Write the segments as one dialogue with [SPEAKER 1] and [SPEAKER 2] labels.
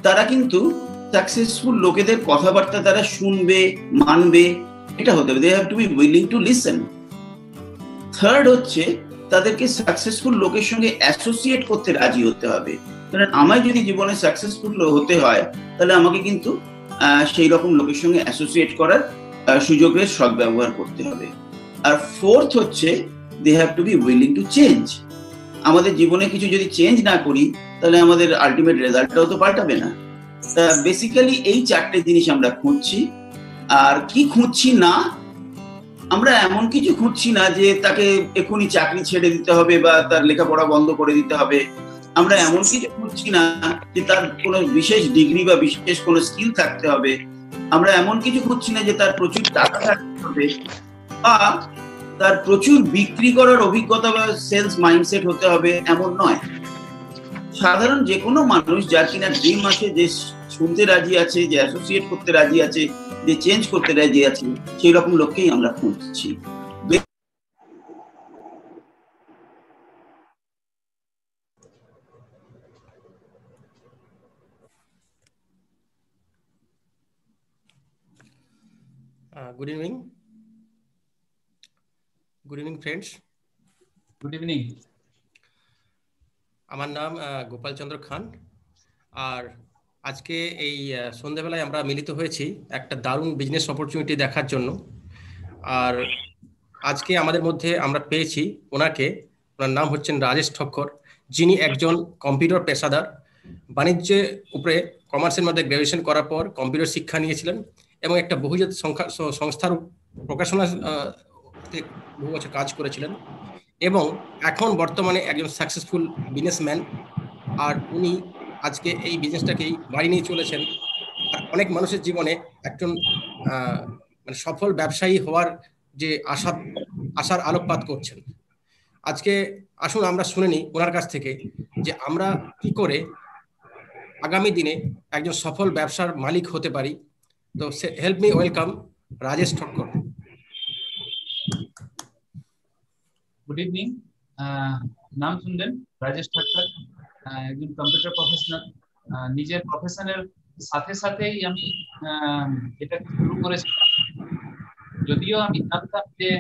[SPEAKER 1] তারা কিন্তু সাকসেসফুল লোকেদের কথাবার্তা তারা শুনবে, মানবে, এটা হতে হবে। They have to be willing to listen. Third হচ্ছে তাদেরকে সাকসেসফুল লোকের সঙ্গে অ্যাসোসিয়েট করতে রাজি হতে হবে। কারণ আমায় যদি জীবনে সাকসেসফুল হতে হয়, তাহলে আমাকে কিন্তু সেই রকম লোকের সঙ্গে অ্যাসোসিয়েট করার সুযোগের সদ্ব্যবহার করতে হবে। আর ফোর্থ হচ্ছে they have to be willing to change. আমাদের জীবনে কিছু যদি চেঞ্জ না করি, তাহলে আমাদের আলটিমেট রেজাল্টটাও তো পাল্টাবে না। বেসিক্যালি এই চারটে জিনিস আমরা খুঁজছি। আর কি খুঁজছি না, আমরা এমন কিছু খুঁজছি না যে তাকে এখনই চাকরি ছেড়ে দিতে হবে বা তার লেখাপড়া বন্ধ করে দিতে হবে। আমরা এমন কিছু খুঁজছি না যে তার কোনো বিশেষ ডিগ্রি বা বিশেষ কোনো স্কিল থাকতে হবে। আমরা এমন কিছু খুঁজছি না যে তার প্রচুর টাকা থাকতে হবে বা তার প্রচুর বিক্রি করার অভিজ্ঞতা বা সেলস মাইন্ডসেট হতে হবে, এমন নয়। সাধারণ যে কোনো মানুষ যার কিনা ড্রিম আছে, যে শুনতে রাজি আছে, যে অ্যাসোসিয়েট করতে রাজি আছে, যে চেঞ্জ করতে রাজি আছে, সেই রকম লোককেই আমরা খুঁজছি।
[SPEAKER 2] Good evening. Good evening, friends.
[SPEAKER 3] Good evening.
[SPEAKER 2] আমার নাম গোপাল চন্দ্র খান। আর আজকে এই সন্ধ্যাবেলায় আমরা মিলিত হয়েছি একটা দারুণ বিজনেস অপরচুনিটি দেখার জন্য। আর আজকে আমাদের মধ্যে আমরা পেয়েছি ওনাকে। ওনার নাম হচ্ছেন রাজেশ ঠক্কর, যিনি একজন কম্পিউটার পেশাদার। বাণিজ্যে উপরে কমার্সের মধ্যে গ্র্যাজুয়েশন করার পর কম্পিউটার শিক্ষা নিয়েছিলেন এবং একটা বহুজাত সংস্থার প্রকাশনা বহু বছর কাজ করেছিলেন এবং এখন বর্তমানে একজন সাকসেসফুল বিজনেসম্যান। আর উনি আজকে এই বিজনেসটাকেই বাড়ি নিয়ে চলেছেন আর অনেক মানুষের জীবনে একজন মানে সফল ব্যবসায়ী হওয়ার যে আশার আলোকপাত করছেন। আজকে আসুন আমরা শুনে নিই ওনার কাছ থেকে যে আমরা কি করে আগামী দিনে একজন সফল ব্যবসার মালিক হতে পারি। তো help me welcome Rajesh Thakkar.
[SPEAKER 3] Good evening. নাম শুনলেন, রাজেশ ঠক্কর, একজন কম্পিউটার প্রফেশনাল। নিজের প্রফেশনের সাথে সাথেই আমি এটা শুরু করেছিলাম। যদিও আমি জানতাম যে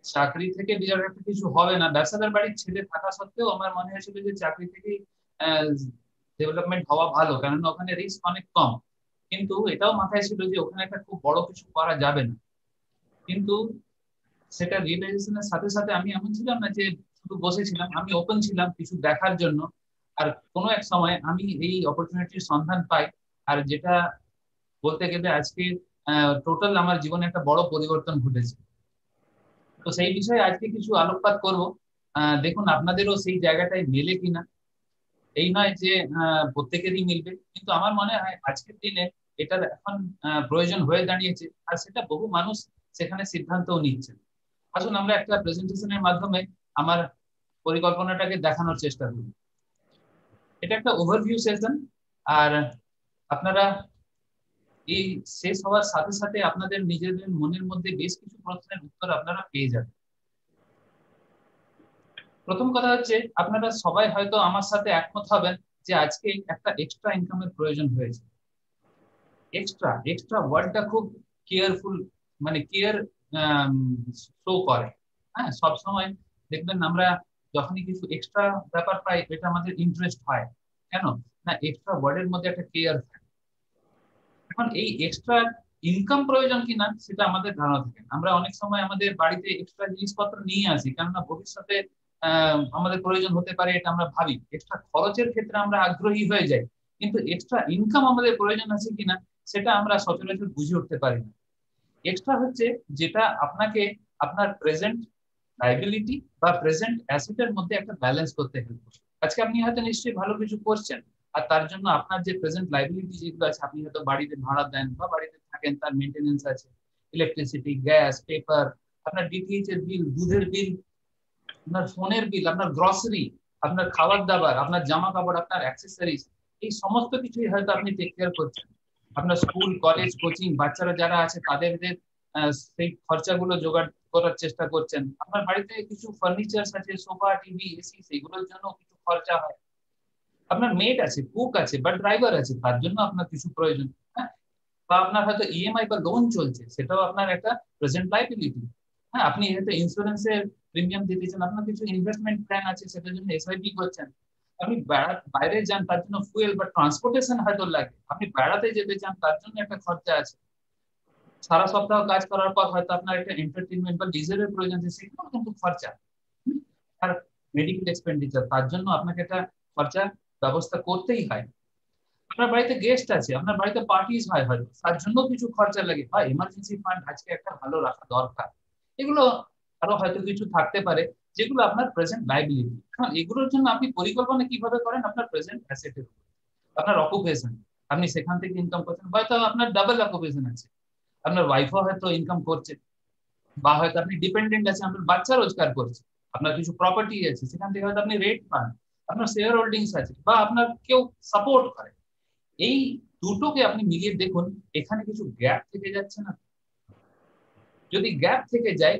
[SPEAKER 3] চাকরি থেকে বিরাট একটা কিছু হবে না, ব্যবসাদার বাড়ির ছেলে থাকা সত্ত্বেও আমার মনে হয়েছিল যে চাকরি থেকেই ডেভেলপমেন্ট হওয়া ভালো, কারণ ওখানে রিস্ক অনেক কম। কিন্তু এটাও মাথায় ছিল যে ওখানে একটা খুব বড় কিছু করা যাবে না। কিন্তু সেটা রিয়েলাইজেশনের সাথে সাথে আমি এমন ছিলাম না যে শুধু বসেছিলাম, আমি ওপেন ছিলাম কিছু দেখার জন্য। আর কোনো এক সময় আমি এই অপরচুনিটির সন্ধান পাই, আর যেটা বলতে গেলে আজকে টোটাল আমার জীবনে একটা বড় পরিবর্তন ঘটেছে। তো সেই বিষয়ে আজকে কিছু আলোকপাত করব। দেখুন আপনাদেরও সেই জায়গাটায় মেলে কিনা। এই নয় যে প্রত্যেকেরই মিলবে, কিন্তু আমার মনে হয় আজকের দিনে এটার এখন প্রয়োজন হয়ে দাঁড়িয়েছে, আর সেটা বহু মানুষ সেখানে সিদ্ধান্তও নিচ্ছে। আসুন আমরা একটা প্রেজেন্টেশনের মাধ্যমে আমার পরিকল্পনাটাকে দেখানোর চেষ্টা করি। এটা একটা ওভারভিউ সেশন, আর আপনারা এই শেষ হওয়ার সাথে সাথে আপনাদের নিজেদের মনের মধ্যে বেশ কিছু প্রশ্নের উত্তর আপনারা পেয়ে যাবেন। প্রথম কথা হচ্ছে, আপনারা সবাই হয়তো আমার সাথে একমত হবেন যে আজকে একটা এক্সট্রা ইনকামের প্রয়োজন হয়েছে। এক্সট্রা ওয়ার্ডটা খুব কেয়ারফুল, মানে কেয়ার শো করে। হ্যাঁ, সবসময় দেখবেন আমরা যখনই কিছু এক্সট্রা ব্যাপার পাই, এটা আমাদের ইন্টারেস্ট হয়। কেন না, এক্সট্রা ওয়ার্ডের মধ্যে একটা কেয়ার থাকে। এখন এই এক্সট্রা ইনকাম প্রয়োজন কিনা সেটা আমাদের ধারণা থাকে। আমরা অনেক সময় আমাদের বাড়িতে এক্সট্রা জিনিসপত্র নিয়ে আসি, কেননা ভবিষ্যতে আমাদের প্রয়োজন হতে পারে, এটা আমরা ভাবি। এক্সট্রা খরচের ক্ষেত্রে আমরা আগ্রহী হয়ে যাই, কিন্তু এক্সট্রা ইনকাম আমাদের প্রয়োজন আছে কিনা সেটা আমরা সচরাচর বুঝে উঠতে পারি না। এক্সট্রা হচ্ছে যেটা আপনাকে আপনার প্রেজেন্ট লাইবিলিটি বা প্রেজেন্ট অ্যাসেটের মধ্যে একটা ব্যালেন্স করতে হেল্প করে। আজকে আপনি হয়তো নিশ্চয়ই ভালো কিছু করছেন, আর তার জন্য আপনার যে প্রেজেন্ট লাইবিলিটি যেগুলো আছে, আপনি হয়তো বাড়িতে ভাড়া দেন বা বাড়িতে থাকেন, তার মেনটেনেন্স আছে, ইলেকট্রিসিটি, গ্যাস, পেপার, আপনার ডিটিএইচ এর বিল, দুধের বিল, আপনার ফোনের বিল, আপনার গ্রসারি, আপনার খাবার দাবার, আপনার জামা কাপড়, আপনার অ্যাক্সেসরিজ, এই সমস্ত কিছুই হয়তো আপনি টেক কেয়ার করছেন। আপনার স্কুল, কলেজ, কোচিং, বাচ্চারা যারা আছে তাদের সেই খরচাগুলো জোগাড় করার চেষ্টা করছেন। আপনার বাড়িতে কিছু ফার্নিচার আছে, সোফা, টিভি, এসি, সেগুলোর জন্য কিছু খরচা হয়। আপনার মেড আছে, কুক আছে বা ড্রাইভার আছে, তার জন্য আপনার কিছু প্রয়োজন। হ্যাঁ, বা আপনার হয়তো ইএমআই বা লোন চলছে, সেটাও আপনার একটা প্রেজেন্ট লাইবিলিটি। হ্যাঁ, আপনি হয়তো ইন্স্যুরেন্সের প্রিমিয়াম দিতেছেন, আপনার কিছু ইনভেস্টমেন্ট প্ল্যান আছে, সেটার জন্য এসআইপি করছেন। আপনি বাইরে যান, তার জন্য ফুয়েল বা ট্রান্সপোর্টেশন হয়তো লাগে। আপনি বেড়াতে যেতে চান, তার জন্য একটা খরচা আছে। সারা সপ্তাহ কাজ করার পর হয়তো আপনার একটা এন্টারটেনমেন্ট বা লিজারের প্রয়োজন আছে, সেগুলো কিন্তু খরচা। আর মেডিকেল এক্সপেন্ডিচার, তার জন্য আপনাকে একটা খরচা ব্যবস্থা করতেই হয়। আপনার বাড়িতে গেস্ট আছে, আপনার বাড়িতে পার্টিজ হয় হয়তো, তার জন্য কিছু খরচা লাগে, হয় এমার্জেন্সি ফান্ড আজকে একটা ভালো রাখা দরকার। এগুলো আরো হয়তো কিছু থাকতে পারে, যেগুলো আপনার প্রেজেন্ট লাইবিলিটি। এখন এগুলোর জন্য আপনি পরিকল্পনা কিভাবে করেন? আপনার প্রেজেন্ট অ্যাসেটের, আপনার অকুপেশন, আপনি সেখান থেকে ইনকাম করছেন, হয়তো আপনার ডাবল অকুপেশন আছে, আপনার ওয়াইফও হয়তো ইনকাম করছে, বা হয়তো আপনি ডিপেন্ডেন্ট আছে, আপনার বাচ্চা রোজগার করছে, আপনার কিছু প্রপার্টি আছে, সেখান থেকে হয়তো আপনি রেট পান, আপনার শেয়ার হোল্ডিংস আছে, বা আপনার কেউ সাপোর্ট করে। এই দুটোকে আপনি মিলিয়ে দেখুন, এখানে কিছু গ্যাপ থেকে যাচ্ছে না? যদি গ্যাপ থেকে যায়,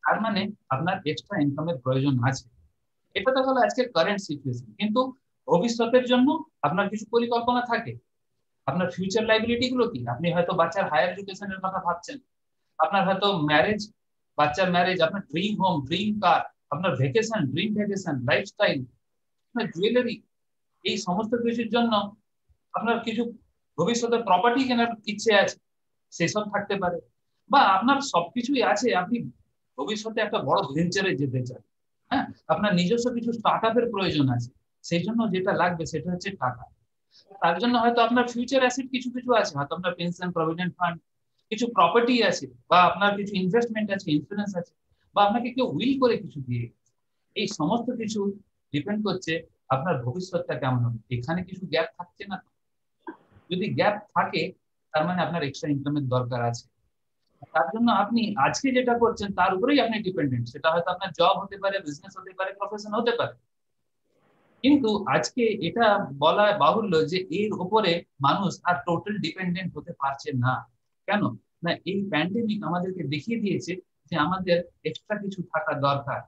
[SPEAKER 3] তার মানে আপনার এক্সট্রা ইনকামের প্রয়োজন আছে। এটা তো হলো আজকের কারেন্ট সিচুয়েশন, কিন্তু ভবিষ্যতের জন্য আপনার কিছু পরিকল্পনা থাকে। আপনার ফিউচার লাইবিলিটি গুলো কি? আপনি হয়তো বাচ্চার হায়ার এডুকেশনের কথা ভাবছেন, আপনার হয়তো ম্যারেজ, বাচ্চার ম্যারেজ, আপনার ড্রিম হোম, ড্রিম কার, আপনার ভ্যাকেশন, ড্রিম ভ্যাকেশন, লাইফস্টাইল, আপনার জুয়েলারি, এই সমস্ত কিছুর জন্য আপনার কিছু ভবিষ্যতে প্রপার্টি কেনার ইচ্ছে আছে, সেসব থাকতে পারে। বা আপনার সবকিছুই আছে, আপনি ভবিষ্যতে একটা বড় ভেঞ্চারে যেতে চান। হ্যাঁ, আপনার নিজস্ব কিছু স্টার্ট আপের প্রয়োজন আছে, সেই জন্য যেটা লাগবে সেটা হচ্ছে টাকা। তার জন্য হয়তো আপনার ফিউচার অ্যাসেট কিছু কিছু আছে, হয়তো আপনার পেনশন প্রভিডেন্ট ফান্ড, কিছু প্রপার্টি আছে, বা আপনার কিছু ইনভেস্টমেন্ট আছে, ইন্স্যুরেন্স আছে, বা আপনাকে কেউ উইল করে কিছু দিয়ে গেছে। এই সমস্ত কিছু ডিপেন্ড করছে আপনার ভবিষ্যৎটা কেমন হবে। এখানে কিছু গ্যাপ থাকছে না? যদি গ্যাপ থাকে, তার মানে আপনার এক্সট্রা ইনকামের দরকার আছে। তার জন্য আপনি আজকে যেটা করছেন তার উপরেই আপনি ডিপেন্ডেন্ট, সেটা হয়তো আপনার জব হতে পারে, বিজনেস হতে পারে, প্রফেশন হতে পারে। কিন্তু আজকে এটা বলা বাহুল্য যে এর উপরে মানুষ আর টোটাল ডিপেন্ডেন্ট হতে পারছে না। কেন? না, এই প্যান্ডেমিক আমাদেরকে দেখিয়ে দিয়েছে যে আমাদের এক্সট্রা কিছু থাকা দরকার।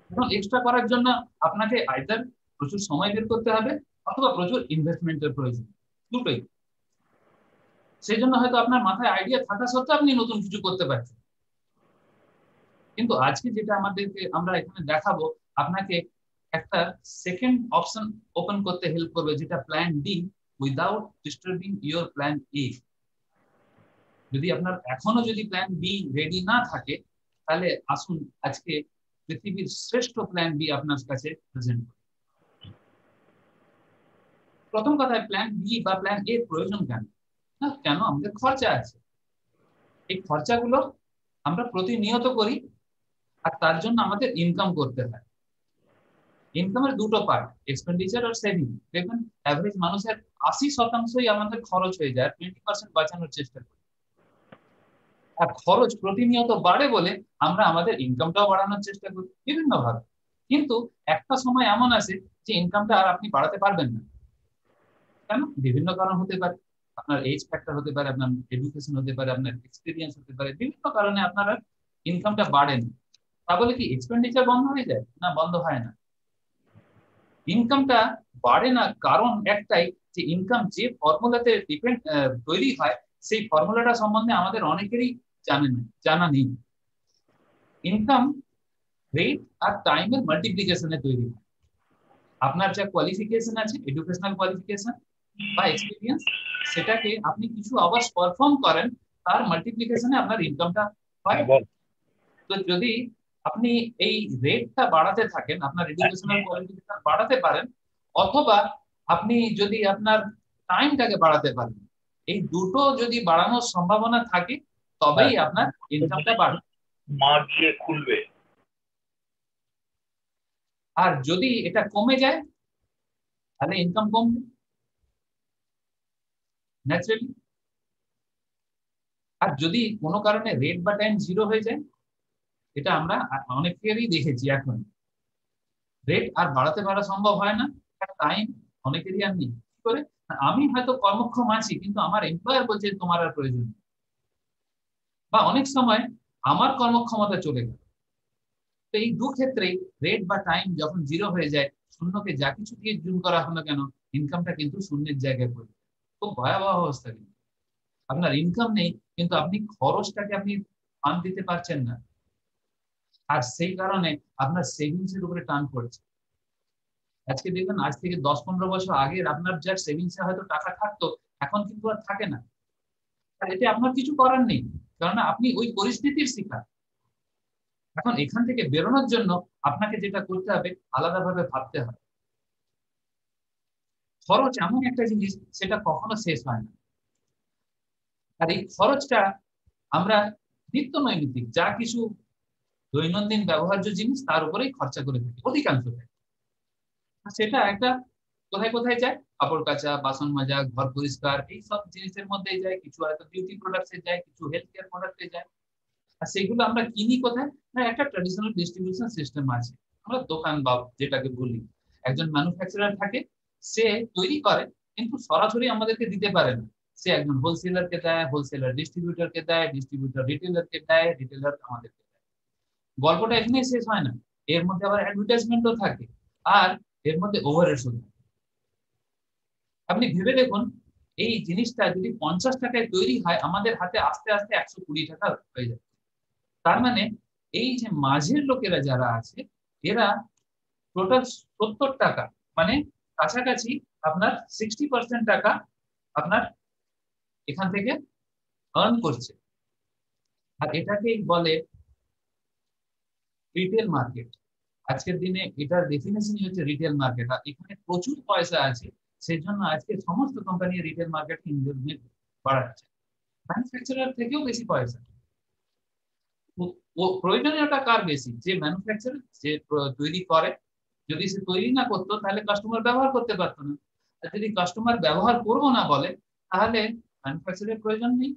[SPEAKER 3] এবং এক্সট্রা করার জন্য আপনাকে আইদার প্রচুর সময় বের করতে হবে, অথবা প্রচুর ইনভেস্টমেন্টের প্রয়োজন, দুটোই। সেই জন্য হয়তো আপনার মাথায় আইডিয়া থাকা সত্ত্বেও আপনি নতুন কিছু করতে পারছেন। কিন্তু আজকে যেটা আমরা এখানে দেখাবো, আপনাকে একটা সেকেন্ড অপশন ওপেন করতে হেল্প করবে, যেটা plan D, without disturbing your plan এ। যদি আপনার এখনো যদি প্ল্যান বি রেডি না থাকে, তাহলে আসুন আজকে পৃথিবীর শ্রেষ্ঠ প্ল্যান বি আপনার কাছে প্রেজেন্ট করি। প্রথম কথা, প্ল্যান বি বা প্ল্যান এর প্রয়োজন কেন? না, কেন? আমাদের খরচা আছে, এই খরচাগুলো আমরা প্রতিনিয়ত করি, আর তার জন্য আমাদের ইনকাম করতে হয়। ইনকামের দুটো পার্ট, এক্সপেন্ডিচার আর সেভিং। দেখবেন অ্যাভারেজ মানুষের 80% আমাদের খরচ হয়ে যায়, 20% বাঁচানোর চেষ্টা করি। আর খরচ প্রতিনিয়ত বাড়ে বলে আমরা আমাদের ইনকামটাও বাড়ানোর চেষ্টা করি বিভিন্ন ভাবে। কিন্তু একটা সময় এমন আসে যে ইনকামটা আর আপনি বাড়াতে পারবেন না। কেন? বিভিন্ন কারণ হতে পারে, আপনার এজ ফ্যাক্টর হতে পারে, আপনার এডুকেশন হতে পারে, আপনার এক্সপিরিয়েন্স হতে পারে, বিভিন্ন কারণে আপনার ইনকামটা বাড়ে না। তা বলে কি এক্সপেন্ডিচার বন্ধ হয়ে যায়? না, বন্ধ হয় না। ইনকামটা বাড়ে না, কারণ একটাই, যে ইনকাম যে ফর্মুলাতে তৈরি হয়, সেই ফর্মুলাটা সম্বন্ধে আমাদের অনেকেরই জানা নেই। ইনকাম রেট আর টাইমের মাল্টিপ্লিকেশনে তৈরি হয়। আপনার যা কোয়ালিফিকেশন আছে, এডুকেশনাল কোয়ালিফিকেশন বা এক্সপিরিয়েন্স, সেটাকে আপনি কিছু আওয়ার্স পারফর্ম করেন, তার মাল্টিপ্লিকেশনে আপনার ইনকামটা হয়। তো যদি আপনি এই রেটটা বাড়াতে থাকেন, আপনার এডুকেশনাল কোয়ালিফিকেশন বাড়াতে পারেন, অথবা আপনি যদি আপনার টাইমটাকে বাড়াতে পারেন, এই দুটো যদি বাড়ানোর সম্ভাবনা থাকে, তবেই আপনার ইনকামটা বাড়বে।
[SPEAKER 4] খুলবে।
[SPEAKER 3] আর যদি এটা কমে যায়, তাহলে ইনকাম কমবে ন্যাচারালি। আর যদি কোনো কারণে রেট বা টাইম জিরো হয়ে যায়, এটা আমরা অনেকেরই দেখেছি, এখন রেট আর বাড়াতে পারা সম্ভব হয় না, টাইম অনেকেরই আর নেই। কি করে? আমি হয়তো কর্মক্ষম আছি, কিন্তু আমার এমপ্লয়ার বলছে তোমার আর প্রয়োজন নেই। বা অনেক সময় আমার কর্মক্ষমতা চলে গেল, তো এই দু ক্ষেত্রেই রেট বা টাইম যখন জিরো হয়ে যায়, শূন্যকে যা কিছু দিয়ে জুম করা হলো কেন, ইনকামটা কিন্তু শূন্যের জায়গায় পড়ে। খুব ভয়াবহ অবস্থা। কিন্তু আপনার ইনকাম নেই, কিন্তু আপনি খরচটাকে আপনি ফান্ড দিতে পারছেন না, আর সেই কারণে আপনার সেভিংস এর উপরে টান পড়ছে। আজকে দেখবেন, আজ থেকে 10-15 বছর আগে আপনার যার সেভিংসে হয়তো টাকা থাকতো, এখন কিন্তু আর থাকে না। আর এতে আপনার কিছু করার নেই, কারণ আপনি ওই পরিস্থিতির শিকার। এখন এখান থেকে বেরোনোর জন্য আপনাকে যেটা করতে হবে, আলাদাভাবে ভাবতে হবে। খরচ এমন একটা জিনিস, সেটা কখনো শেষ হয় না। আর এই খরচটা আমরা নিত্য নৈমিত্তিক যা কিছু দৈনন্দিন ব্যবহার্য জিনিস, তার উপরেই খরচা করে থাকি অধিকাংশটাই। সেটা একটা কোথায় কোথায় যায়, কাপড় কাচা, বাসন মাজা, ঘর পরিষ্কার, এই সব জিনিসের মধ্যেই যায়। কিছু হয়তো বিউটি প্রোডাক্টসে যায়, কিছু হেলথ কেয়ার প্রোডাক্টে যায়। আর সেগুলো আমরা কিনি কোথায় না, একটা ট্র্যাডিশনাল ডিস্ট্রিবিউশন সিস্টেম আছে, আমরা দোকান বা যেটাকে বলি। একজন ম্যানুফ্যাকচারার থাকে, সে তৈরি করে, কিন্তু সরাসরি আমাদেরকে দিতে পারে না। সে একজন হোলসেলারকে দেয়, হোলসেলার ডিস্ট্রিবিউটরকে দেয়, ডিস্ট্রিবিউটর রিটেলারকে দেয়, রিটেলার আমাদেরকে দেয়। গল্পটা এখানে শেষ হয় না, এর মধ্যে আবার অ্যাডভার্টাইজমেন্টও থাকে, আর এর মধ্যে ওভারহেডও থাকে। আপনি ভেবে দেখুন, এই জিনিসটা যদি 50 টাকায় তৈরি হয়, আমাদের হাতে আস্তে আস্তে 120 টাকা হয়ে যাবে। তার মানে এই যে মাঝের লোকেরা যারা আছে, এরা টোটাল 70 টাকা, মানে কাছাকাছি আপনার 60% টাকা আপনার এখান থেকে আর্ন করছে। আর এটাকেই বলে রিটেল মার্কেট। আজকের দিনে এটার ডেফিনেশনই হচ্ছে রিটেল মার্কেট। আর এখানে প্রচুর পয়সা আছে, সেই জন্য আজকে সমস্ত কোম্পানি রিটেল মার্কেটে ইনভেস্টমেন্ট বাড়াচ্ছে। ম্যানুফ্যাকচারার থেকেও বেশি পয়সা। ও প্রয়োজনীয়তা কার বেশি? যে ম্যানুফ্যাকচারার, যে তৈরি করে। যদি সে তৈরি না করতো, তাহলে কাস্টমার ব্যবহার করতে পারতো না। আর যদি কাস্টমার ব্যবহার করবো না বলে, তাহলে ম্যানুফ্যাকচারের প্রয়োজন নেই।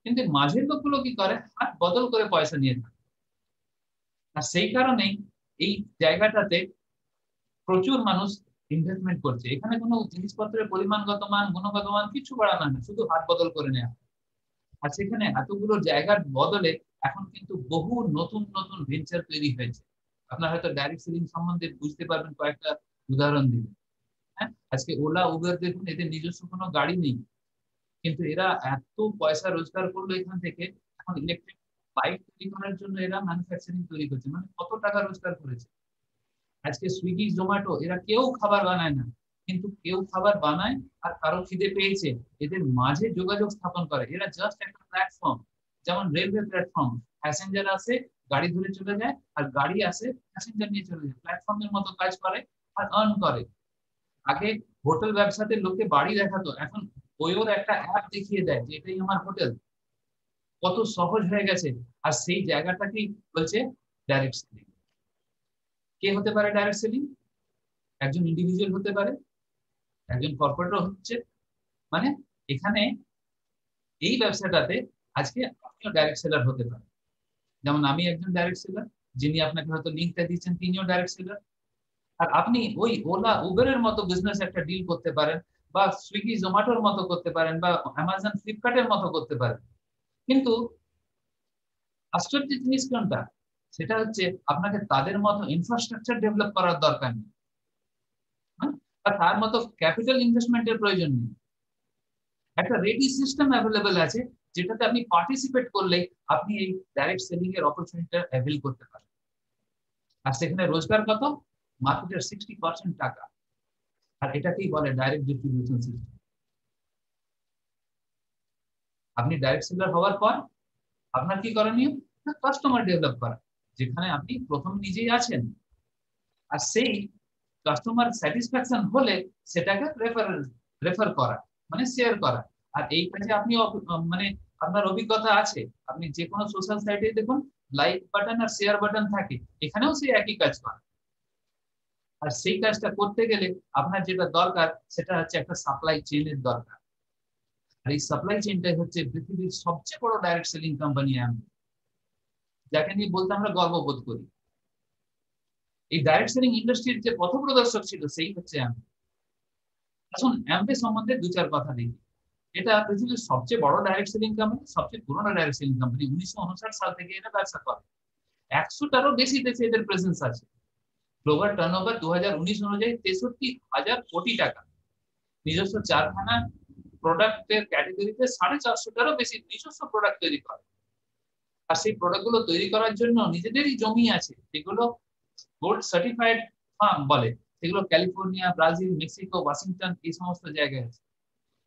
[SPEAKER 3] কিন্তু মাঝের লোকগুলো কি করে, হাত বদল করে পয়সা নিয়ে থাকে। আর সেই কারণেই এই জায়গাটাতে প্রচুর মানুষ ইনভেস্টমেন্ট করছে। এখানে কোনো জিনিসপত্রের পরিমাণগত মান, গুণগত মান কিছু বাড়ানো না, শুধু হাত বদল করে নেওয়া। আর সেখানে এতগুলো জায়গার বদলে এখন কিন্তু বহু নতুন নতুন ভেঞ্চার তৈরি হয়েছে। আপনার হয়তো ডাইরেক্ট সেলিং সম্বন্ধে বুঝতে পারবেন, কয়েকটা উদাহরণ দিন। হ্যাঁ, আজকে ওলা, উবের দেখুন, এদের নিজস্ব কোনো গাড়ি নেই, কিন্তু এরা এত পয়সা রোজগার করলো এখান থেকে। এখন ইলেকট্রিক বাইক তৈরি করার জন্য এরা ম্যানুফ্যাকচারিং তৈরি করছে, মানে কত টাকা রোজগার করেছে। আজকে সুইগি, জোম্যাটো, এরা কেউ খাবার বানায় না, কিন্তু কেউ খাবার বানায়, আর কারো খিদে পেয়েছে, এদের মাঝে যোগাযোগ স্থাপন করে। এরা জাস্ট একটা প্ল্যাটফর্ম, যেমন রেলওয়ে প্ল্যাটফর্ম। প্যাসেঞ্জার আসে, গাড়ি ধরে চলে যায়, আর গাড়ি আসে, প্যাসেঞ্জার নিয়ে চলে যায়। প্ল্যাটফর্মের মতো কাজ করে আর আর্ন করে। আগে হোটেল ব্যবসাতে লোকে বাড়ি দেখাতো, এখন ওর একটা অ্যাপ দেখিয়ে দেয় যে এটাই আমার হোটেল। কত সহজ হয়ে গেছে। আর সেই জায়গাটাকেই বলছে ডাইরেক্ট সেলিং। কে হতে পারে ডাইরেক্ট সেলিং? একজন ইন্ডিভিজুয়াল হতে পারে, একজন কর্পোরেটর হচ্ছে। মানে এখানে এই ব্যবসাটাতে আজকে আপনিও ডাইরেক্ট সেলার হতে পারেন। যেমন আমি একজন ডাইরেক্ট সেলার, যিনি আপনাকে হয়তো লিঙ্কটা দিচ্ছেন, তিনিও ডাইরেক্ট সেলার। আর আপনি ওই ওলা, উবেরের মতো বিজনেস একটা ডিল করতে পারেন, বা সুইগি, জোম্যাটোর মতো করতে পারেন, বা অ্যামাজন, ফ্লিপকার্টের মতো করতে পারেন। কিন্তু আশ্চর্যের জিনিস কোনটা? সেটা হচ্ছে আপনাকে তাদের মতো ইনফ্রাস্ট্রাকচার ডেভেলপ করার দরকার নেই, আর তার মতো ক্যাপিটাল ইনভেস্টমেন্টের প্রয়োজন নেই। একটা রেডি সিস্টেম অ্যাভেলেবেল আছে, যেটাতে আপনি পার্টিসিপেট করলে আপনি এই ডাইরেক্ট সেলিং এর অপরচুনিটিটা অ্যাভেল করতে পারেন। আর সেখানে রোজগার কত? মার্কেটের 60% টাকা। আর এটাকেই বলে ডাইরেক্ট ডিস্ট্রিবিউশন সিস্টেম। আপনি ডাইরেক্ট সেলার হওয়ার পর আপনার কি করণীয়? কাস্টমার ডেভেলপ করা, যেখানে আপনি প্রথম নিজেই আছেন। আর সেই কাস্টমার স্যাটিসফ্যাকশন হলে সেটাকে রেফার করা, মানে শেয়ার করা। আর এই কাজে আপনি মানে আপনার অভিজ্ঞতা আছে। আপনি যে কোনো সোশ্যাল সাইটে দেখুন, লাইক বাটন আর শেয়ার বাটন থাকে, এখানেও সেই একই কাজ করে। আর সেই কাজটা করতে গেলে আপনার যেটা দরকার, সেটা হচ্ছে একটা সাপ্লাই চেইনের দরকার। আর এই সাপ্লাই চেইনটাই হচ্ছে পৃথিবীর সবচেয়ে বড় ডাইরেক্ট সেলিং কোম্পানি অ্যামওয়ে, যাকে নিয়ে বলতে আমরা গর্ববোধ করি। এই ডাইরেক্ট সেলিং ইন্ডাস্ট্রির যে পথপ্রদর্শক ছিল, সেই হচ্ছে অ্যামওয়ে। এখন অ্যামওয়ে সম্বন্ধে দু চার কথা দেখি। এটা পৃথিবীর সবচেয়ে বড় ডাইরেক্ট সেলিং কোম্পানি, সবচেয়ে পুরনো ডাইরেক্ট সেলিং কোম্পানি। 1959 সাল থেকে এরা ব্যবসা করে। 100টারও বেশি দেশে এদের প্রেজেন্স আছে। গ্লোবাল টার্নওভার 2019 অনুযায়ী 63,000 কোটি টাকা। নিজস্ব 4খানা প্রোডাক্টের ক্যাটাগরিতে 450টারও বেশি নিজস্ব প্রোডাক্ট তৈরি করে। আর সেই প্রোডাক্ট গুলো তৈরি করার জন্য নিজেদেরই জমি আছে, যেগুলো গোল্ড সার্টিফাইড ফার্ম বলে, সেগুলো ক্যালিফোর্নিয়া, ব্রাজিল, মেক্সিকো, ওয়াশিংটন এই সমস্ত জায়গায় আছে।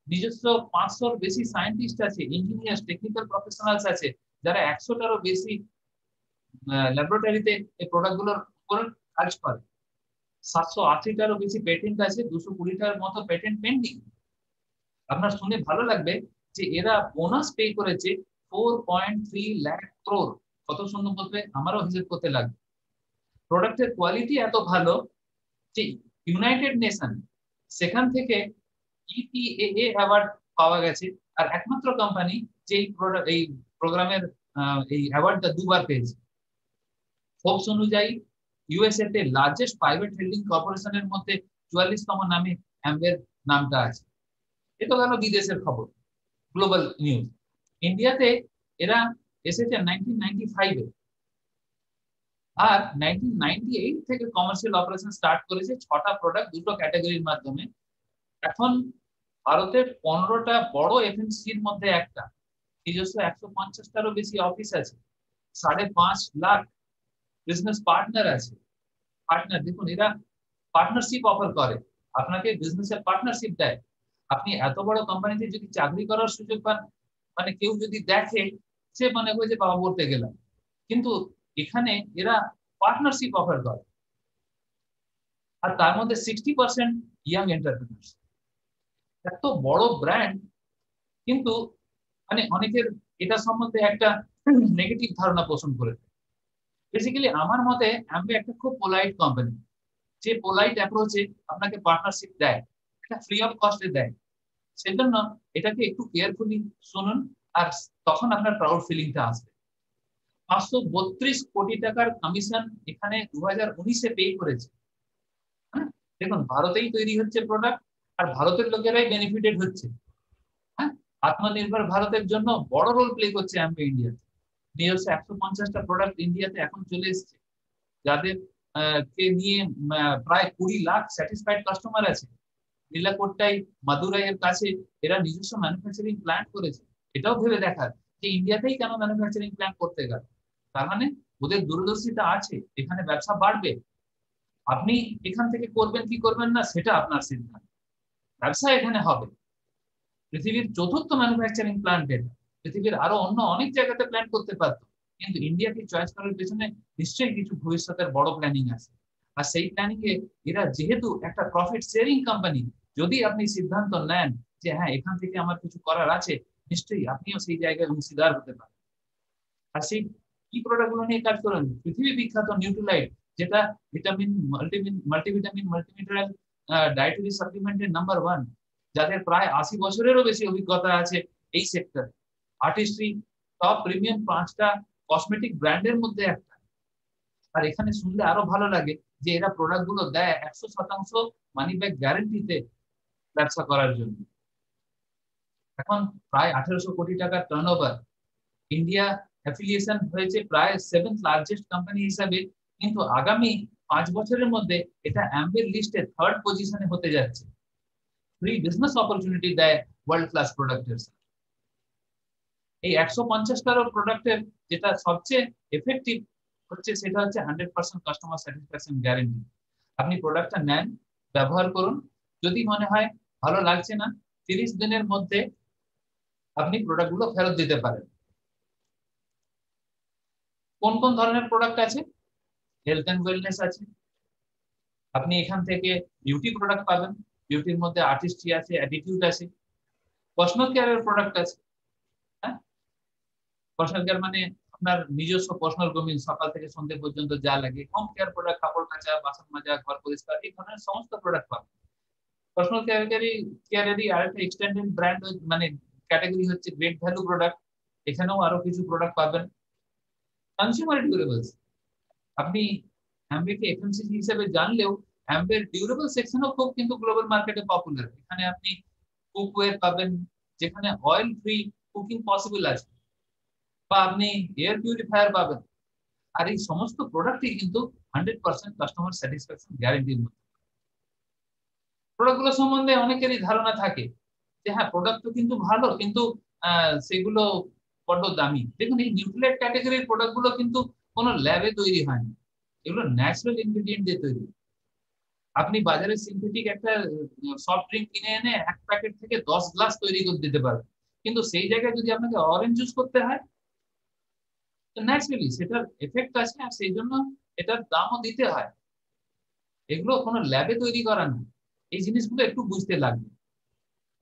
[SPEAKER 3] নিজস্ব 500-র বেশি সায়েন্টিস্ট আছে, ইঞ্জিনিয়ার, টেকনিক্যাল প্রফেশনালস আছে, যারা 100টারও বেশি ল্যাবরেটরিতে এই প্রোডাক্ট গুলোর উপর কাজ করে। 780টারও বেশি পেটেন্ট আছে, 220টার মতো পেটেন্ট পেন্ডিং। আপনার শুনে ভালো লাগবে যে এরা বোনাস পে করেছে 4.3 লাখ ক্রোড়। কত শুনে বলবে, আমারও হিসেব করতে লাগবে। প্রোডাক্টের কোয়ালিটি এত ভালো যে ইউনাইটেড নেশন সেখান থেকে EPAA অ্যাওয়ার্ড পাওয়া গেছে। আর একমাত্র কোম্পানি যে এই প্রোগ্রামের এই অ্যাওয়ার্ডটা দুবার পেয়েছে। ফোর্বস অনুযায়ী ইউএসএ তে লার্জেস্ট প্রাইভেট হোল্ডিং কর্পোরেশনের মধ্যে 44তম নামে অ্যাম্বের নামটা আছে। এটা গেল বিদেশের খবর, গ্লোবাল নিউজ। ইন্ডিয়াতে এরা এসেছে 1995-এ, আর 1998 থেকে কমার্শিয়াল অপারেশন স্টার্ট করেছে 6টা প্রোডাক্ট 2টো ক্যাটাগরির মাধ্যমে। এখন ভারতের 15টা বড় এফএমসির মধ্যে একটা, নিজস্ব 150টারও বেশি অফিস আছে, 5.5 লাখ বিজনেস পার্টনার আছে। পার্টনার দেখুন, এরা পার্টনারশিপ অফার করে, আপনাকে বিজনেসের পার্টনারশিপ দেয়। আপনি এত বড় কোম্পানিতে যদি চাকরি করার সুযোগ পান, মানে কেউ যদি দেখে, সে মনে হয় যে বাবা বলতে গেলাম, কিন্তু এখানে এরা পার্টনারশিপ অফার করে। আর তার মধ্যে 60% ইয়াং এন্টারপ্রেনার্স। এত বড় ব্র্যান্ড, কিন্তু মানে অনেকের এটা সম্বন্ধে একটা নেগেটিভ ধারণা পোষণ করে। বেসিক্যালি আমার মতে অ্যাম্বে একটা খুব পোলাইট কোম্পানি, যে পোলাইট অ্যাপ্রোচে আপনাকে পার্টনারশিপ দেয়, এটা ফ্রি অফ কস্টে দেয়। সেজন্য এটাকে একটু কেয়ারফুলি শুনুন, আর তখন আপনার প্রাউড ফিলিংটা আসবে। 532 কোটি টাকার কমিশন এখানে 2019-এ পে করেছে। হ্যাঁ, দেখুন, ভারতেই তৈরি হচ্ছে প্রোডাক্ট, আর ভারতের লোকেরাই বেনিফিটেড হচ্ছে। হ্যাঁ, আত্মনির্ভর ভারতের জন্য বড় রোল প্লে করছে অ্যাম্বে ইন্ডিয়া। নিজস্ব 150টা প্রোডাক্ট ইন্ডিয়াতে এখন চলে এসছে, যাদের কে নিয়ে প্রায় 20 লাখ স্যাটিসফাইড কাস্টমার আছে। নীলাকোট্টাই, মাদুরাইয়ের কাছে এরা নিজস্ব ম্যানুফ্যাকচারিং প্ল্যান্ট করেছে। এটাও ভেবে দেখার যে ইন্ডিয়াতেই কেন ম্যানুফ্যাকচারিং প্ল্যান্ট করতে গেল। তার মানে ওদের দূরদর্শিতা আছে, এখানে ব্যবসা বাড়বে। আপনি এখান থেকে করবেন কি করবেন না সেটা আপনার সিদ্ধান্ত, ব্যবসা এখানে হবে। পৃথিবীর 4র্থ ম্যানুফ্যাকচারিং প্ল্যান্ট এটা। পৃথিবীর আরো অন্য অনেক জায়গাতে প্ল্যান করতে পারতো, কিন্তু ইন্ডিয়াকে চয়েস করার পেছনে নিশ্চয়ই কিছু ভবিষ্যতের বড় প্ল্যানিং আছে। আর সেই প্ল্যানিং এ এরা যেহেতু একটা প্রফিট শেয়ারিং কোম্পানি, যদি আপনি সিদ্ধান্ত নেন যে হ্যাঁ এখান থেকে আমার কিছু করার আছে, নিশ্চয়ই আপনিও সেই জায়গায় অংশীদার হতে পারেন। আর সেই কি প্রোডাক্ট গুলো নিয়ে কাজ করেন, পৃথিবী বিখ্যাত নিউট্রিলাইট, যেটা ভিটামিন, মাল্টিভিটামিন, মাল্টিমিনারেল ডায়েটারি সাপ্লিমেন্টের নাম্বার 1, যাদের প্রায় 80 বছরেরও বেশি অভিজ্ঞতা আছে এই সেক্টরে। আর্টিস্ট্রি টপ প্রিমিয়াম 5টা কসমেটিক ব্র্যান্ডের মধ্যে একটা। আর এখানে শুনলে আরো ভালো লাগে যে এরা প্রোডাক্ট গুলো দেয় 100% মানি ব্যাক গ্যারান্টিতে ব্যবসা করার জন্য। এখন প্রায় 1800 কোটি টাকার টার্নওভার। ইন্ডিয়া অ্যাফিলিয়েশন হয়েছে প্রায় 7th লার্জেস্ট কোম্পানি হিসাবে, কিন্তু আগামী 5 বছরের মধ্যে এটা অ্যাম্বের লিস্টে 3rd পজিশনে হতে যাচ্ছে। ফ্রি বিজনেস অপরচুনিটি দেয় ওয়ার্ল্ড ক্লাস প্রোডাক্টের। এই 150টারও প্রোডাক্টের যেটা সবচেয়ে এফেক্টিভ হচ্ছে, সেটা হচ্ছে 100% কাস্টমার স্যাটিসফ্যাকশন গ্যারান্টি। আপনি প্রোডাক্টটা নেন, ব্যবহার করুন, যদি মনে হয় ভালো লাগছে না, 30 দিনের মধ্যে আপনি প্রোডাক্টগুলো ফেরত দিতে পারেন। কোন কোন ধরনের প্রোডাক্ট আছে? হেলথ এন্ড ওয়েলনেস আছে, আপনি এখান থেকে বিউটি প্রোডাক্ট পাবেন, বিউটির মধ্যে আর্টিস্ট্রি আছে, অ্যাটিটিউড আছে। পার্সোনাল কেয়ারের প্রোডাক্ট আছে। হ্যাঁ, পার্সোনাল কেয়ার মানে আপনার নিজস্ব পার্সোনাল গ্রুমিং, সকাল থেকে সন্ধ্যে পর্যন্ত যা লাগে। হোম কেয়ার প্রোডাক্ট, কাপড় কাচা, বাসন মাজা, ঘর পরিষ্কার, এই ধরনের সমস্ত প্রোডাক্ট পাবেন। পার্সোনাল কেয়ারেরই আরেকটা এক্সটেন্ডেড ব্র্যান্ড মানে ক্যাটাগরি হচ্ছে গ্রেট ভ্যালু প্রোডাক্ট। এখানেও আরো কিছু প্রোডাক্ট পাবেন। কনজিউমার ডিউরেবলস, আপনি অ্যাম্বেকে এফএমসিজি হিসেবে জানলেও অ্যাম্বের ডিউরেবল সেকশনও খুব কিন্তু গ্লোবাল মার্কেটে পপুলার। এখানে আপনি কুকওয়্যার পাবেন, যেখানে অয়েল ফ্রি কুকিং পসিবল আছে, বা আপনি এয়ার পিউরিফায়ার পাবেন। আর এই সমস্ত প্রোডাক্টই কিন্তু 100% কাস্টমার স্যাটিসফ্যাকশন গ্যারান্টির মধ্যে। প্রোডাক্টগুলো সম্বন্ধে অনেকেরই ধারণা থাকে যে হ্যাঁ প্রোডাক্ট তো কিন্তু ভালো, কিন্তু সেগুলো বড্ড দামি। দেখুন এই নিউক্লিয়ার ক্যাটাগরির প্রোডাক্টগুলো কিন্তু কোনো ল্যাবে তৈরি হয় না, এগুলো ন্যাচারাল ইনগ্রেডিয়েন্ট দিয়ে তৈরি। আপনি বাজারে সিনথেটিক একটা সফট ড্রিঙ্ক কিনে এনে এক প্যাকেট থেকে 10 গ্লাস তৈরি করে দিতে পারবেন, কিন্তু সেই জায়গায় যদি আপনাকে অরেঞ্জ জুস করতে হয় তো ন্যাচারালি সেটার এফেক্ট আছে, আর সেই জন্য এটার দামও দিতে হয়। এগুলো কোনো ল্যাবে তৈরি করা না। এই জিনিসগুলো একটু বুঝতে লাগবে।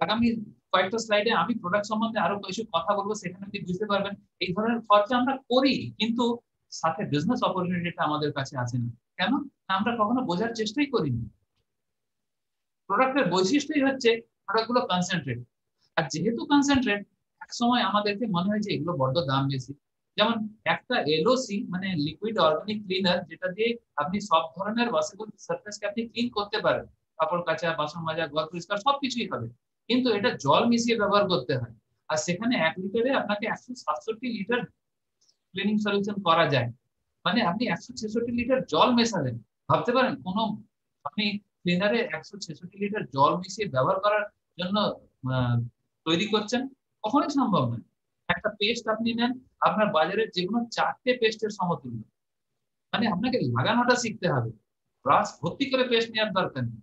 [SPEAKER 3] আগামী কয়েকটা স্লাইডে আমি প্রোডাক্ট সম্বন্ধে আরো কিছু কথা বলবো, সেখানে আপনি বুঝতে পারবেন এই ধরনের খরচা আমরা করি, কিন্তু সাথে বিজনেস অপরচুনিটিটা আমাদের কাছে আছে না। কেন? আমরা কখনো বোঝার চেষ্টাই করিনি। প্রোডাক্টের বৈশিষ্ট্যই হচ্ছে প্রোডাক্টগুলো কনসেন্ট্রেট, আর যেহেতু কনসেন্ট্রেট এক সময় আমাদেরকে মনে হয় যে এগুলো বড্ড দাম বেশি। যেমন একটা এলওসি মানে লিকুইড অর্গানিক ক্লিনার, যেটা দিয়ে আপনি সব ধরনের ওয়াশেবল সারফেসকে আপনি ক্লিন করতে পারেন, কাপড় কাচা, বাসন মাজা, ঘর পরিষ্কার সবকিছুই হবে, কিন্তু এটা জল মিশিয়ে ব্যবহার করতে হয়। আর সেখানে 1 লিটারে আপনাকে 167 লিটার ক্লিনিং সলিউশন করা যায়। মানে আপনি 166 লিটার জল মেশালেন। ভাবতে পারেন কোন আপনি ক্লিনারে 166 লিটার জল মিশিয়ে ব্যবহার করার জন্য তৈরি করছেন? কখনোই সম্ভব নয়। একটা পেস্ট আপনি নেন, আপনার বাজারের যে কোনো 4টে পেস্টের সমতুল্য। মানে আপনাকে লাগানোটা শিখতে হবে, ব্রাশ ভর্তি করে পেস্ট নেওয়ার দরকার নেই।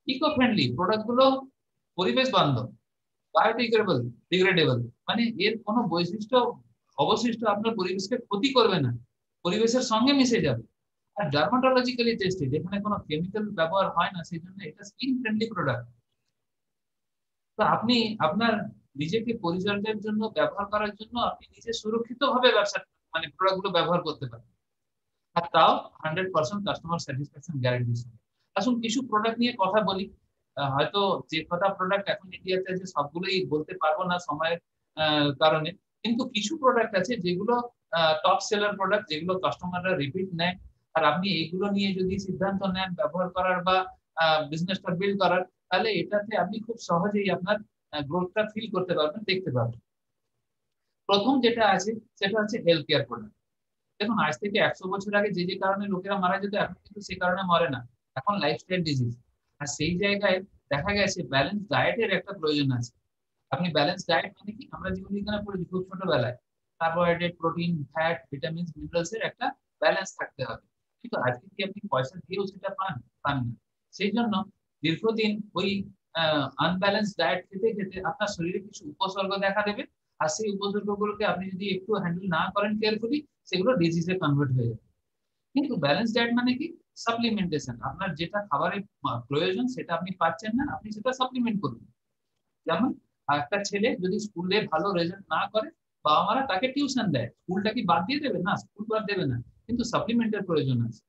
[SPEAKER 3] ইকো ফ্রেন্ডলি প্রোডাক্ট গুলো পরিবেশ বান্ধব, বায়োডিগ্রেডেবল, মানে এর কোনো বৈশিষ্ট্য অবশিষ্ট আপনার পরিবেশকে ক্ষতি করবে না, পরিবেশের সঙ্গে মিশে যাবে। আর ডার্মাটোলজিক্যালি টেস্টেড, এখানে কোনো কেমিক্যাল ব্যবহার হয় না, সেই জন্য এটা স্কিন ফ্রেন্ডলি প্রোডাক্ট। তো আপনি আপনার নিজেকে পরিচর্যার জন্য ব্যবহার করার জন্য আপনি নিজে সুরক্ষিত ভাবে ব্যবসা মানে প্রোডাক্ট গুলো ব্যবহার করতে পারেন, আর তাও 100% কাস্টমার স্যাটিসফ্যাকশন গ্যারান্টি। আসুন কিছু প্রোডাক্ট নিয়ে কথা বলি। হয়তো যে কটা প্রোডাক্ট এখন ইন্ডিয়াতে আছে সবগুলোই বলতে পারবো না সময়ের কারণে, কিন্তু কিছু প্রোডাক্ট আছে যেগুলো টপ সেলার প্রোডাক্ট, যেগুলো কাস্টমাররা রিপিট নেয়। আর আপনি এইগুলো নিয়ে যদি সিদ্ধান্ত নেন ব্যবহার করার বা বিজনেসটা বিল্ড করার, তাহলে এটাতে আপনি খুব সহজেই আপনার গ্রোথটা ফিল করতে পারবেন, দেখতে পারবেন। প্রথম যেটা আছে সেটা হচ্ছে হেলথ কেয়ার প্রোডাক্ট। দেখুন আজ থেকে 100 বছর আগে যে যে কারণে লোকেরা মারা যেত, এখন কিন্তু সেই কারণে মরে না, এখন লাইফস্টাইল ডিজিজ। আর সেই জায়গায় দেখা গেছে ব্যালেন্স ডায়েটের একটা প্রয়োজন আছে। আপনি ব্যালেন্স ডায়েট মানে কি, আমরা যেগুলো এখানে পড়েছি খুব ছোটবেলায়, carbohydrate, protein, fat, vitamin, minerals এর একটা ব্যালেন্স থাকতে হবে। কিন্তু আজকে কি আপনি পয়সা দিয়েও সেটা পান না। সেই জন্য দীর্ঘদিন ওই আনব্যালেন্স ডায়েট খেতে খেতে আপনার শরীরে কিছু উপসর্গ দেখা দেবে, আর সেই উপসর্গগুলোকে আপনি যদি একটু হ্যান্ডেল না করেন কেয়ারফুলি, সেগুলো ডিজিজে কনভার্ট হয়ে যাবে। কিন্তু ব্যালেন্স ডায়েট মানে কি, সাপ্লিমেন্টেশন। আপনার যেটা খাবারের প্রয়োজন সেটা আপনি পাচ্ছেন না, আপনি সেটা সাপ্লিমেন্ট করুন। যেমন একটা ছেলে যদি স্কুলে ভালো রেজাল্ট না করে, বাবা মারা তাকে টিউশন দেয়। স্কুলটা কি বাদ দিয়ে দেবে? না, স্কুল বাদ দেবে না, কিন্তু সাপ্লিমেন্টের প্রয়োজন আছে।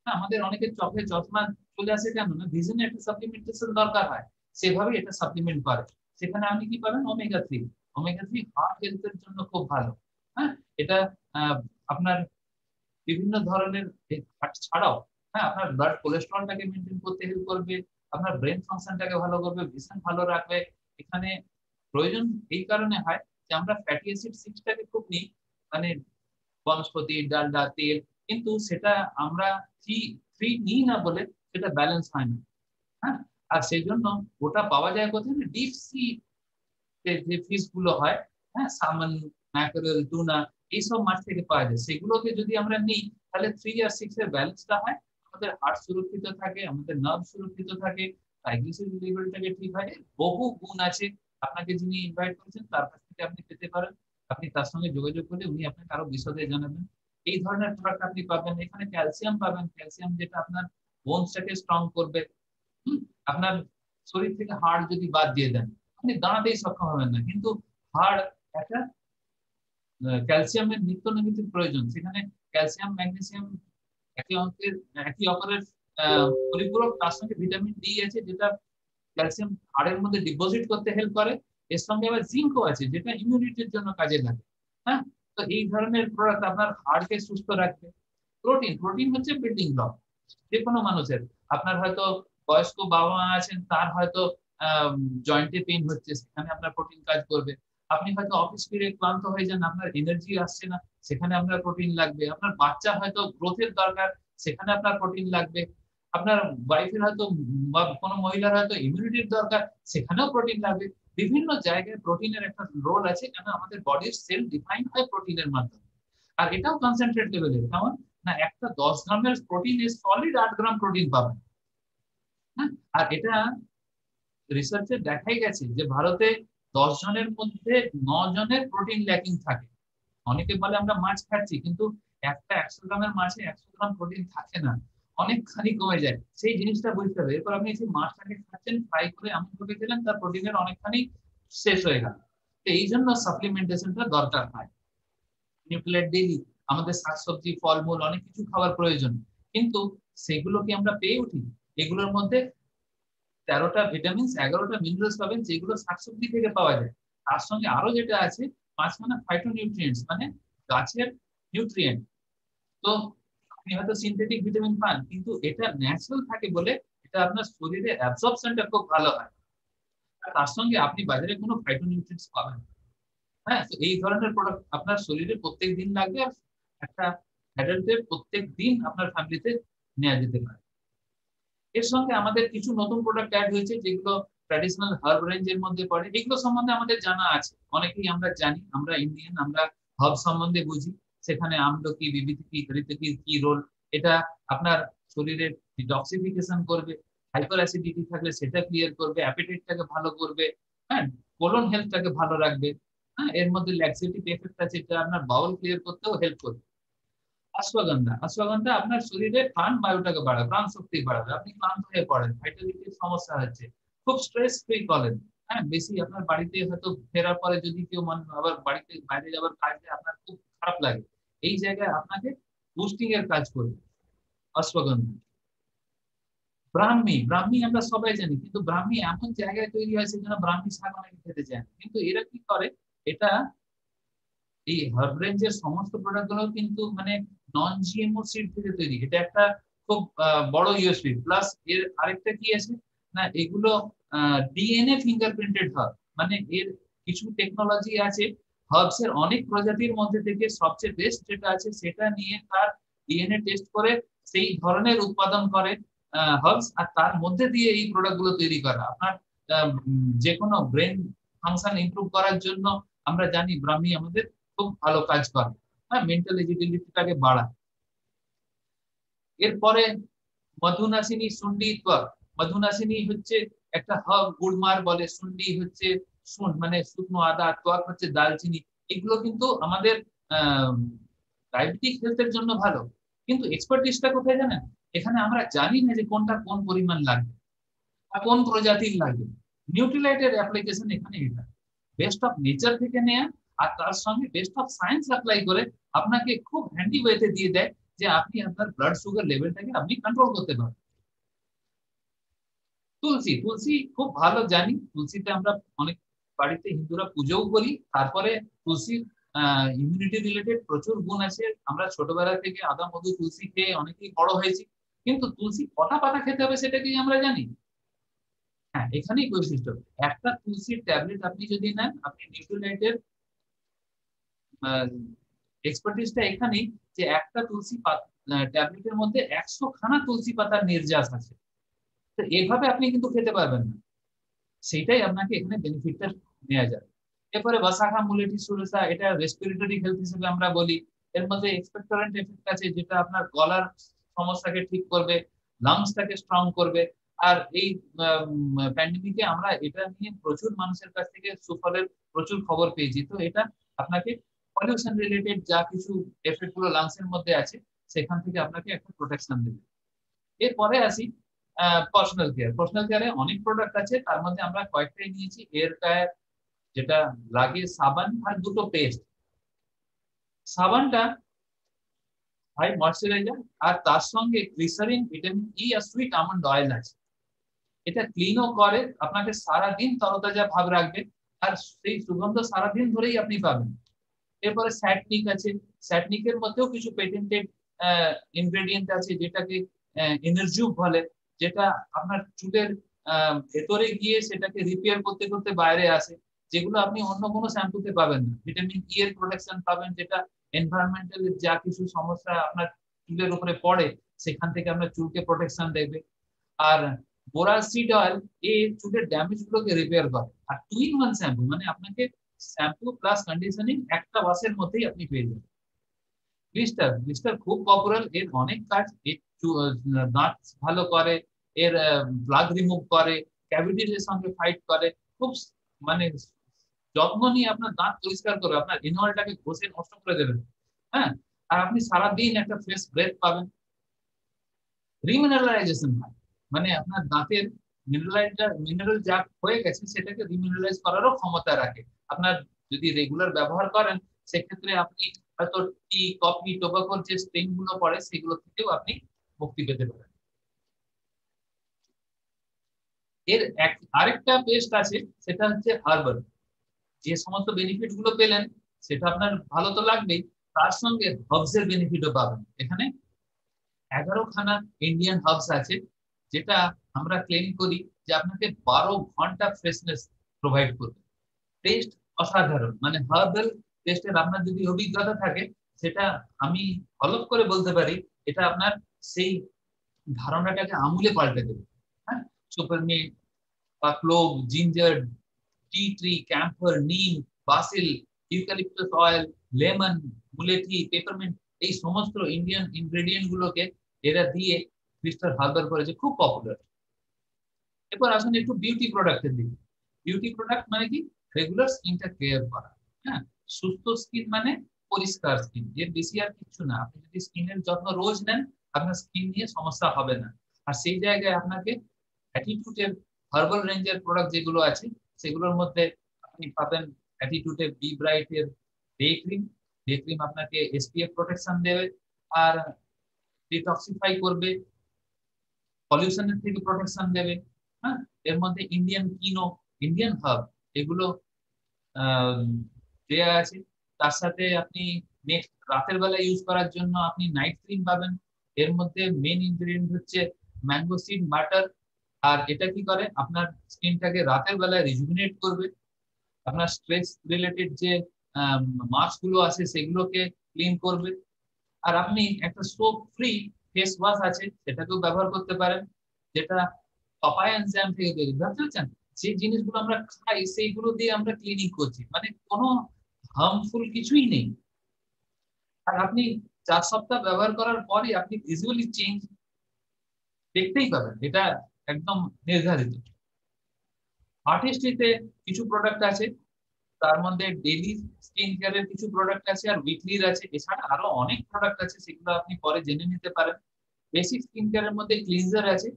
[SPEAKER 3] হ্যাঁ, আমাদের অনেকের চোখে চশমা চলে আসে কেন না, ভিশনে একটা সাপ্লিমেন্টেশন দরকার হয়, সেভাবে এটা সাপ্লিমেন্ট করে। সেখানে আপনি কি পাবেন? ওমেগা 3। ওমেগা 3 হার্ট হেলথের জন্য খুব ভালো। হ্যাঁ, এটা আপনার বিভিন্ন ধরনের হার্ট ছাড়াও হ্যাঁ আপনার ব্লাড কোলেস্ট্রলটাকে মেনটেন করতে হেল্প করবে, আপনার ব্রেন ফাংশনটাকে ভালো করবে, ভিশন ভালো রাখবে। এখানে প্রয়োজন এই কারণে হয় যে আমরা ফ্যাটি অ্যাসিড 6টাকে খুব নিই, মানে বনস্পতি, ডালডা, তেল, কিন্তু সেটা আমরা থ্রি থ্রি নিই না বলে সেটা ব্যালেন্স হয় না। হ্যাঁ, আর সেই জন্য ওটা পাওয়া যায় কোথায় না, ডিপ সি যে ফিশ গুলো হয়, হ্যাঁ, সালমন, ম্যাকরেল, টুনা, এইসব মাছ থেকে পাওয়া যায়। সেগুলোকে যদি আমরা নিই তাহলে 3 আর 6 এর ব্যালেন্সটা হয়, আমাদের হার্ট সুরক্ষিত থাকে, আমাদের নার্ভ সুরক্ষিত থাকে, ট্রাইগ্লিসাইরিড লেভেলটাকে ঠিক হয়। বহু গুণ আছে, আপনাকে যিনি ইনভাইট করেছেন তার কাছ থেকে আপনি পেতে পারেন। আপনি তার সঙ্গে যোগাযোগ করলে উনি আপনাকে আরো বিশদে জানাবেন। এই ধরনের প্রোডাক্ট আপনি পাবেন। এখানে ক্যালসিয়াম পাবেন, ক্যালসিয়াম যেটা আপনার বোনসটাকে স্ট্রং করবে। আপনার শরীর থেকে হাড় যদি বাদ দিয়ে দেন আপনি দাঁড়াতেই সক্ষম হবেন না, কিন্তু হাড় একটা ক্যালসিয়ামের নিত্য নৈমিত্তিক প্রয়োজন। সেখানে ক্যালসিয়াম, ম্যাগনেসিয়াম একই অপরের পরিপূরক, তার সঙ্গে ভিটামিন ডি আছে যেটা ক্যালসিয়াম হাড়ের মধ্যে ডিপোজিট করতে হেল্প করে। এর সঙ্গে আবার জিঙ্কও আছে যেটা ইমিউনিটির জন্য কাজে লাগে। হ্যাঁ, তো এই ধরনের প্রোডাক্ট আপনার হাড়কে সুস্থ রাখবে। প্রোটিন, প্রোটিন হচ্ছে বিল্ডিং ব্লক যে কোনো মানুষের। আপনার হয়তো বয়স্ক বাবা মা আছেন, তার হয়তো জয়েন্টে পেইন হচ্ছে, সেখানে আপনার প্রোটিন কাজ করবে। আপনি হয়তো অফিস ফিরে ক্লান্ত হয়ে যান, আপনার এনার্জি আসছে না, সেখানে আপনার প্রোটিন লাগবে। আপনার বাচ্চা হয়তো গ্রোথের দরকার, সেখানে আপনার প্রোটিন লাগবে। আপনার ওয়াইফের হয়তো বা কোনো মহিলার হয়তো ইমিউনিটির দরকার, সেখানেও প্রোটিন লাগবে। বিভিন্ন জায়গায় প্রোটিনের একটা রোল আছে, কেন আমাদের বডির সেল ডিফাইন হয় প্রোটিনের মাধ্যমে। আর এটাও কনসেন্ট্রেট লেভেলের, কেমন না একটা 10 গ্রামের প্রোটিন সলিড 8 গ্রাম প্রোটিন পাবেন। হ্যাঁ, আর এটা রিসার্চে দেখাই গেছে যে ভারতে 10 জনের মধ্যে 9 জনের প্রোটিন ল্যাকিং থাকে। অনেকে বলে আমরা মাছ খাচ্ছি, কিন্তু একটা 100 গ্রামের মাছে 100 গ্রাম প্রোটিন থাকে না, অনেকখানি কমে যায়। সেই জিনিসটা বুঝতে হবে। এরপর আপনি যে মাছটাকে খাচ্ছেন ফ্রাই করে এমন ভাবে খেলেন তার প্রোটিনের অনেকখানি শেষ হয়ে গেল। তো এই জন্য সাপ্লিমেন্টেশনটা দরকার হয়। নিউক্লিয়েট ডেইলি আমাদের শাকসবজি ফলমূল অনেক কিছু খাওয়ার প্রয়োজন, কিন্তু সেগুলো কি আমরা পেয়ে উঠি? এগুলোর মধ্যে 13টা ভিটামিন 11টা মিনারেলস পাবেন যেগুলো শাকসবজি থেকে পাওয়া যায়। তার সঙ্গে আরো যেটা আছে 5খানা ফাইটোনিউট্রিয়েন্টস, মানে গাছের নিউট্রিয়েন্ট। তো আপনি হয়তো সিনথেটিক ভিটামিন পান, কিন্তু এটা ন্যাচারাল থাকে বলে এটা আপনার শরীরে অ্যাবজর্পশনটা খুব ভালো হয়। আর তার সঙ্গে আপনি বাজারে কোনো ফাইটোনিউট্রিয়েন্টস পাবেন না। হ্যাঁ, তো এই ধরনের প্রোডাক্ট আপনার শরীরে প্রত্যেক দিন লাগবে, আর একটা অ্যাডাল্টের প্রত্যেক দিন আপনার ফ্যামিলিতে নেওয়া যেতে পারে। এর সঙ্গে আমাদের কিছু নতুন প্রোডাক্ট অ্যাড হয়েছে যেগুলো ট্র্যাডিশনাল হার্ব রেঞ্জের মধ্যে পড়ে। এগুলো সম্বন্ধে আমাদের জানা আছে, অনেকেই আমরা জানি, আমরা ইন্ডিয়ান, আমরা হার্ব সম্বন্ধে বুঝি। সেখানে আমলকি, বিবিথি, হরিতকি কি রোল, এটা আপনার শরীরের ডিটক্সিফিকেশন করবে, হাইপার অ্যাসিডিটি থাকলে সেটা ক্লিয়ার করবে, অ্যাপিটাইটটাকে ভালো করবে, হ্যাঁ, কোলন হেলথটাকে ভালো রাখবে। হ্যাঁ, এর মধ্যে ল্যাক্সেটিভ এফেক্ট আছে, এটা আপনার বাউল ক্লিয়ার করতেও হেল্প করবে। অশ্বগন্ধা, অশ্বগন্ধা আপনার শরীরে প্রাণ বায়ুটাকে বাড়াবে, প্রাণ শক্তি বাড়াবে। আপনি ক্লান্ত হয়ে পড়েন, ভাইটালিটির সমস্যা হচ্ছে, খুব স্ট্রেস ফ্রি করেন। হ্যাঁ, বেশি আপনার বাড়িতে হয়তো ফেরার পরে যদি কেউ আবার বাড়িতে বাইরে যাওয়ার কাজে আপনার খুব খারাপ লাগে, এই জায়গায় আপনাকে বুস্টিং এর কাজ করবে অশ্বগন্ধা। ব্রাহ্মী, ব্রাহ্মী আমরা সবাই জানি, কিন্তু ব্রাহ্মী এমন জায়গায় তৈরি হয় সেজন্য ব্রাহ্মী শাক অনেকে খেতে চায় না। কিন্তু এরা কি করে, এটা এই হার্ব রেঞ্জের সমস্ত প্রোডাক্ট গুলো কিন্তু মানে নন জিএমও সিড থেকে তৈরি। এটা একটা খুব বড় ইউএসপি। প্লাস এর আরেকটা কি আছে না, এগুলো ডিএনএ ফিঙ্গারপ্রিন্টেড হার্ব, মানে এর কিছু টেকনোলজি আছে। হার্বস এর অনেক প্রজাতির মধ্যে থেকে সবচেয়ে বেস্ট যেটা আছে সেটা নিয়ে তার ডিএনএ টেস্ট করে সেই ধরনের উৎপাদন করে হার্বস, আর তার মধ্যে দিয়ে এই প্রোডাক্ট গুলো তৈরি করা। আপনার যে কোনো ব্রেন ফাংশন ইমপ্রুভ করার জন্য আমরা জানি ব্রাহ্মী আমাদের খুব ভালো কাজ করে। হ্যাঁ, মেন্টাল এজিলিটিটাকে বাড়ায়। এরপরে মধুনাসিনী, সুন্ডি ত্বক। মধুনাসিনী হচ্ছে একটা হার্ব, গুড়মার বলে, সুন্ডি হচ্ছে মানে শুকনো আদা, ত্বক হচ্ছে দালচিনি। এগুলো কিন্তু আমাদের ডায়াবেটিক হেলথের জন্য ভালো, কিন্তু এক্সপার্টিসটা কোথায় জানেন? এখানে আমরা জানি না যে কোনটা কোন পরিমাণ লাগবে বা কোন প্রজাতির লাগবে। নিউট্রিলাইটের অ্যাপ্লিকেশন এখানে এটা বেস্ট অফ নেচার থেকে নেয়া, আর তার সঙ্গে বেস্ট অফ সায়েন্স অ্যাপ্লাই করে আপনাকে খুব হ্যান্ডি ওয়েতে দিয়ে দেয় যে আপনি আপনার ব্লাড সুগার লেভেলটাকে আপনি কন্ট্রোল করতে পারেন। তুলসী, তুলসী খুব ভালো জানি, তুলসীতে আমরা অনেক বাড়িতে হিন্দুরা পুজোও করি। তারপরে তুলসীর ইমিউনিটি রিলেটেড প্রচুর গুণ আছে। আমরা ছোটবেলা থেকে আদা মধু তুলসী খেয়ে অনেকেই বড় হয়েছি, কিন্তু তুলসী কটা পাতা খেতে হবে সেটা কি আমরা জানি? হ্যাঁ, এখানেই বৈশিষ্ট্য। একটা তুলসীর ট্যাবলেট আপনি যদি নেন, আপনি নিউট্রিলাইটের এক্সপার্টিসটা এখানেই যে একটা তুলসী ট্যাবলেটের মধ্যে 100 খানা তুলসী পাতার নির্যাস আছে। তো এইভাবে আপনি কিন্তু খেতে পারবেন না, সেইটাই আপনাকে এখানে বেনিফিটটা নেওয়া যায়। এরপরে বাসাখা মুলেটি সুরেসা, এটা রেসপিরেটরি হেলথ হিসেবে আমরা বলি। এর মধ্যে এক্সপেক্টরেন্ট এফেক্ট আছে, যেটা আপনার গলার সমস্যাকে ঠিক করবে, লাংসটাকে স্ট্রং করবে। আর এই প্যান্ডেমিকে আমরা এটা নিয়ে প্রচুর মানুষের কাছ থেকে সুফলের প্রচুর খবর পেয়েছি। তো এটা আপনাকে পলিউশন রিলেটেড যা কিছু এফেক্ট গুলো লাংসের মধ্যে আছে সেখান থেকে আপনাকে একটা প্রোটেকশন দেবে। এরপরে আসি পার্সোনাল কেয়ার। পার্সোনাল কেয়ারে অনেক প্রোডাক্ট আছে, তার মধ্যে আমরা কয়েকটাই নিয়েছি। এয়ার কেয়ার, যেটা লাগে সাবান আর দুটো পেস্ট। সাবানটা হাই ময়শ্চারাইজার, আর তার সঙ্গে গ্লিসারিন, ভিটামিন ই আর সুইট আমন্ড অয়েল আছে। এটা ক্লিনও করে, আপনাকে সারাদিন তরতাজা ভাব রাখবে, আর সেই সুগন্ধ সারাদিন ধরেই আপনি পাবেন। এরপরে স্যাটনিক আছে। স্যাটনিকের মধ্যেও কিছু পেটেন্টেড ইনগ্রেডিয়েন্ট আছে, যেটাকে এনার্জিউ বলে, যেটা আপনার চুলের ভেতরে গিয়ে সেটাকে রিপেয়ার করতে করতে বাইরে আসে, যেগুলো আপনি অন্য কোনো শ্যাম্পুতে পাবেন না। ভিটামিন ই এর প্রোটেকশন পাবেন, যেটা এনভায়রনমেন্টাল যা কিছু সমস্যা আপনার চুলের উপরে পড়ে সেখান থেকে আপনার চুলকে প্রোটেকশন দেবে। আর বোরাস সিড অয়েল এই চুলের ড্যামেজ গুলোকে রিপেয়ার করে। আর 2 in 1 শ্যাম্পু মানে আপনাকে শ্যাম্পু প্লাস কন্ডিশনিং একটা ওয়াশের মধ্যেই আপনি পেয়ে যাবেন। গ্লিস্টার গ্লিস্টার খুব পপুলার, এর অনেক কাজ। এর দাঁত ভালো করে, এর প্লাগ রিমুভ করে, ক্যাভিটির সঙ্গে ফাইট করে, খুব মানে যত্ন নিয়ে আপনার দাঁত পরিষ্কার করে আপনার ইনওয়ালটাকে ঘষে নষ্ট করে দেবেন। হ্যাঁ, আর আপনি সারাদিন একটা ফ্রেশ ব্রেথ পাবেন। রিমিনারালাইজেশন হয় মানে আপনার দাঁতের মিনারেল যা হয়ে গেছে সেটাকে রিমিনারালাইজ করারও ক্ষমতা রাখে। আপনার যদি রেগুলার ব্যবহার করেন সেক্ষেত্রে আপনি হয়তো টি, কফি, টোবাকোর যে স্টেইন গুলো পড়ে সেগুলো থেকেও আপনি মুক্তি পেতে পারেন। এর আরেকটা পেস্ট আছে, সেটা হচ্ছে হার্বাল। যে সমস্ত বেনিফিট গুলো পেলেন সেটা আপনার ভালো তো লাগবেই, তার সঙ্গে হার্বস এর বেনিফিটও পাবেন। এখানে 11খানা ইন্ডিয়ান হার্বস আছে, যেটা আমরা ক্লেম করি যে আপনাকে 12 ঘন্টা ফ্রেশনেস প্রোভাইড করবে। টেস্ট অসাধারণ, মানে হার্বাল টেস্টের আপনার যদি অভিজ্ঞতা থাকে সেটা আমি হলফ করে বলতে পারি এটা আপনার সেই ধারণাটাকে আমূলে পাল্টে দেবে। হ্যাঁ, সুপারমিন্ট বা clove, ginger, tea tree, camphor, neem, basil, eucalyptus oil, lemon, mulethi, peppermint, এই সমস্ত ইন্ডিয়ান ইনগ্রেডিয়েন্ট গুলোকে এরা দিয়ে মিস্টার হার্বাল করেছে, খুব পপুলার। এরপর আসুন একটু বিউটি প্রোডাক্টের দিকে। বিউটি প্রোডাক্ট মানে কি? রেগুলার স্কিনটা কেয়ার করা। হ্যাঁ, সুস্থ স্কিন মানে পরিষ্কার স্কিন, এর বেশি আর কিছু না। আপনি যদি স্কিনের যত্ন রোজ নেন আপনার স্কিন নিয়ে সমস্যা হবে না। আর সেই জায়গায় আপনাকে অ্যাটিটিউডের হার্বাল রেঞ্জের প্রোডাক্ট যেগুলো আছে সেগুলোর মধ্যে আপনি পাবেন অ্যাটিটিউডের বি ব্রাইটের ডে ক্রিম। ডে ক্রিম আপনাকে এসপিএফ প্রোটেকশন দেবে আর ডিটক্সিফাই করবে, পলিউশনের থেকে প্রোটেকশন দেবে। হ্যাঁ, এর মধ্যে ইন্ডিয়ান কিনো, ইন্ডিয়ান হার্ব এগুলো দেয়া আছে। তার সাথে আপনি নেক্সট রাতের বেলা ইউজ করার জন্য আপনি নাইট ক্রিম পাবেন। এর মধ্যে মেন ইনগ্রেডিয়েন্ট হচ্ছে ম্যাঙ্গো সিড বাটার। আর এটা কি করে আপনার স্কিনটাকে রাতের বেলায় রিজুভিনেট করবে, আপনার স্ট্রেস রিলেটেড যে মাস্ক গুলো আছে সেগুলোকে ক্লিন করবে। আর আপনি একটা সোপ ফ্রি ফেস ওয়াশ আছে সেটাকেও ব্যবহার করতে পারেন, যেটা পাপায়া এনজাইম থেকে তৈরি। ভাবতে পারছেন যে জিনিসগুলো আমরা খাই সেইগুলো দিয়ে আমরা ক্লিনিং করছি, মানে কোনো হার্মফুল কিছুই নেই। আর আপনি 4 সপ্তাহ ব্যবহার করার পরই আপনি ভিজুয়ালি চেঞ্জ দেখতেই পাবেন, এটা একদম নির্ধারিত। আর্টিস্ট্রিতে কিছু প্রোডাক্ট আছে, তার মধ্যে ডেইলি স্কিন কেয়ারের কিছু প্রোডাক্ট আছে আর উইকলির আছে। এছাড়া আরো অনেক প্রোডাক্ট আছে, সেগুলো আপনি পরে জেনে নিতে পারেন। বেসিক স্কিন কেয়ারের মধ্যে ক্লিনজার আছে,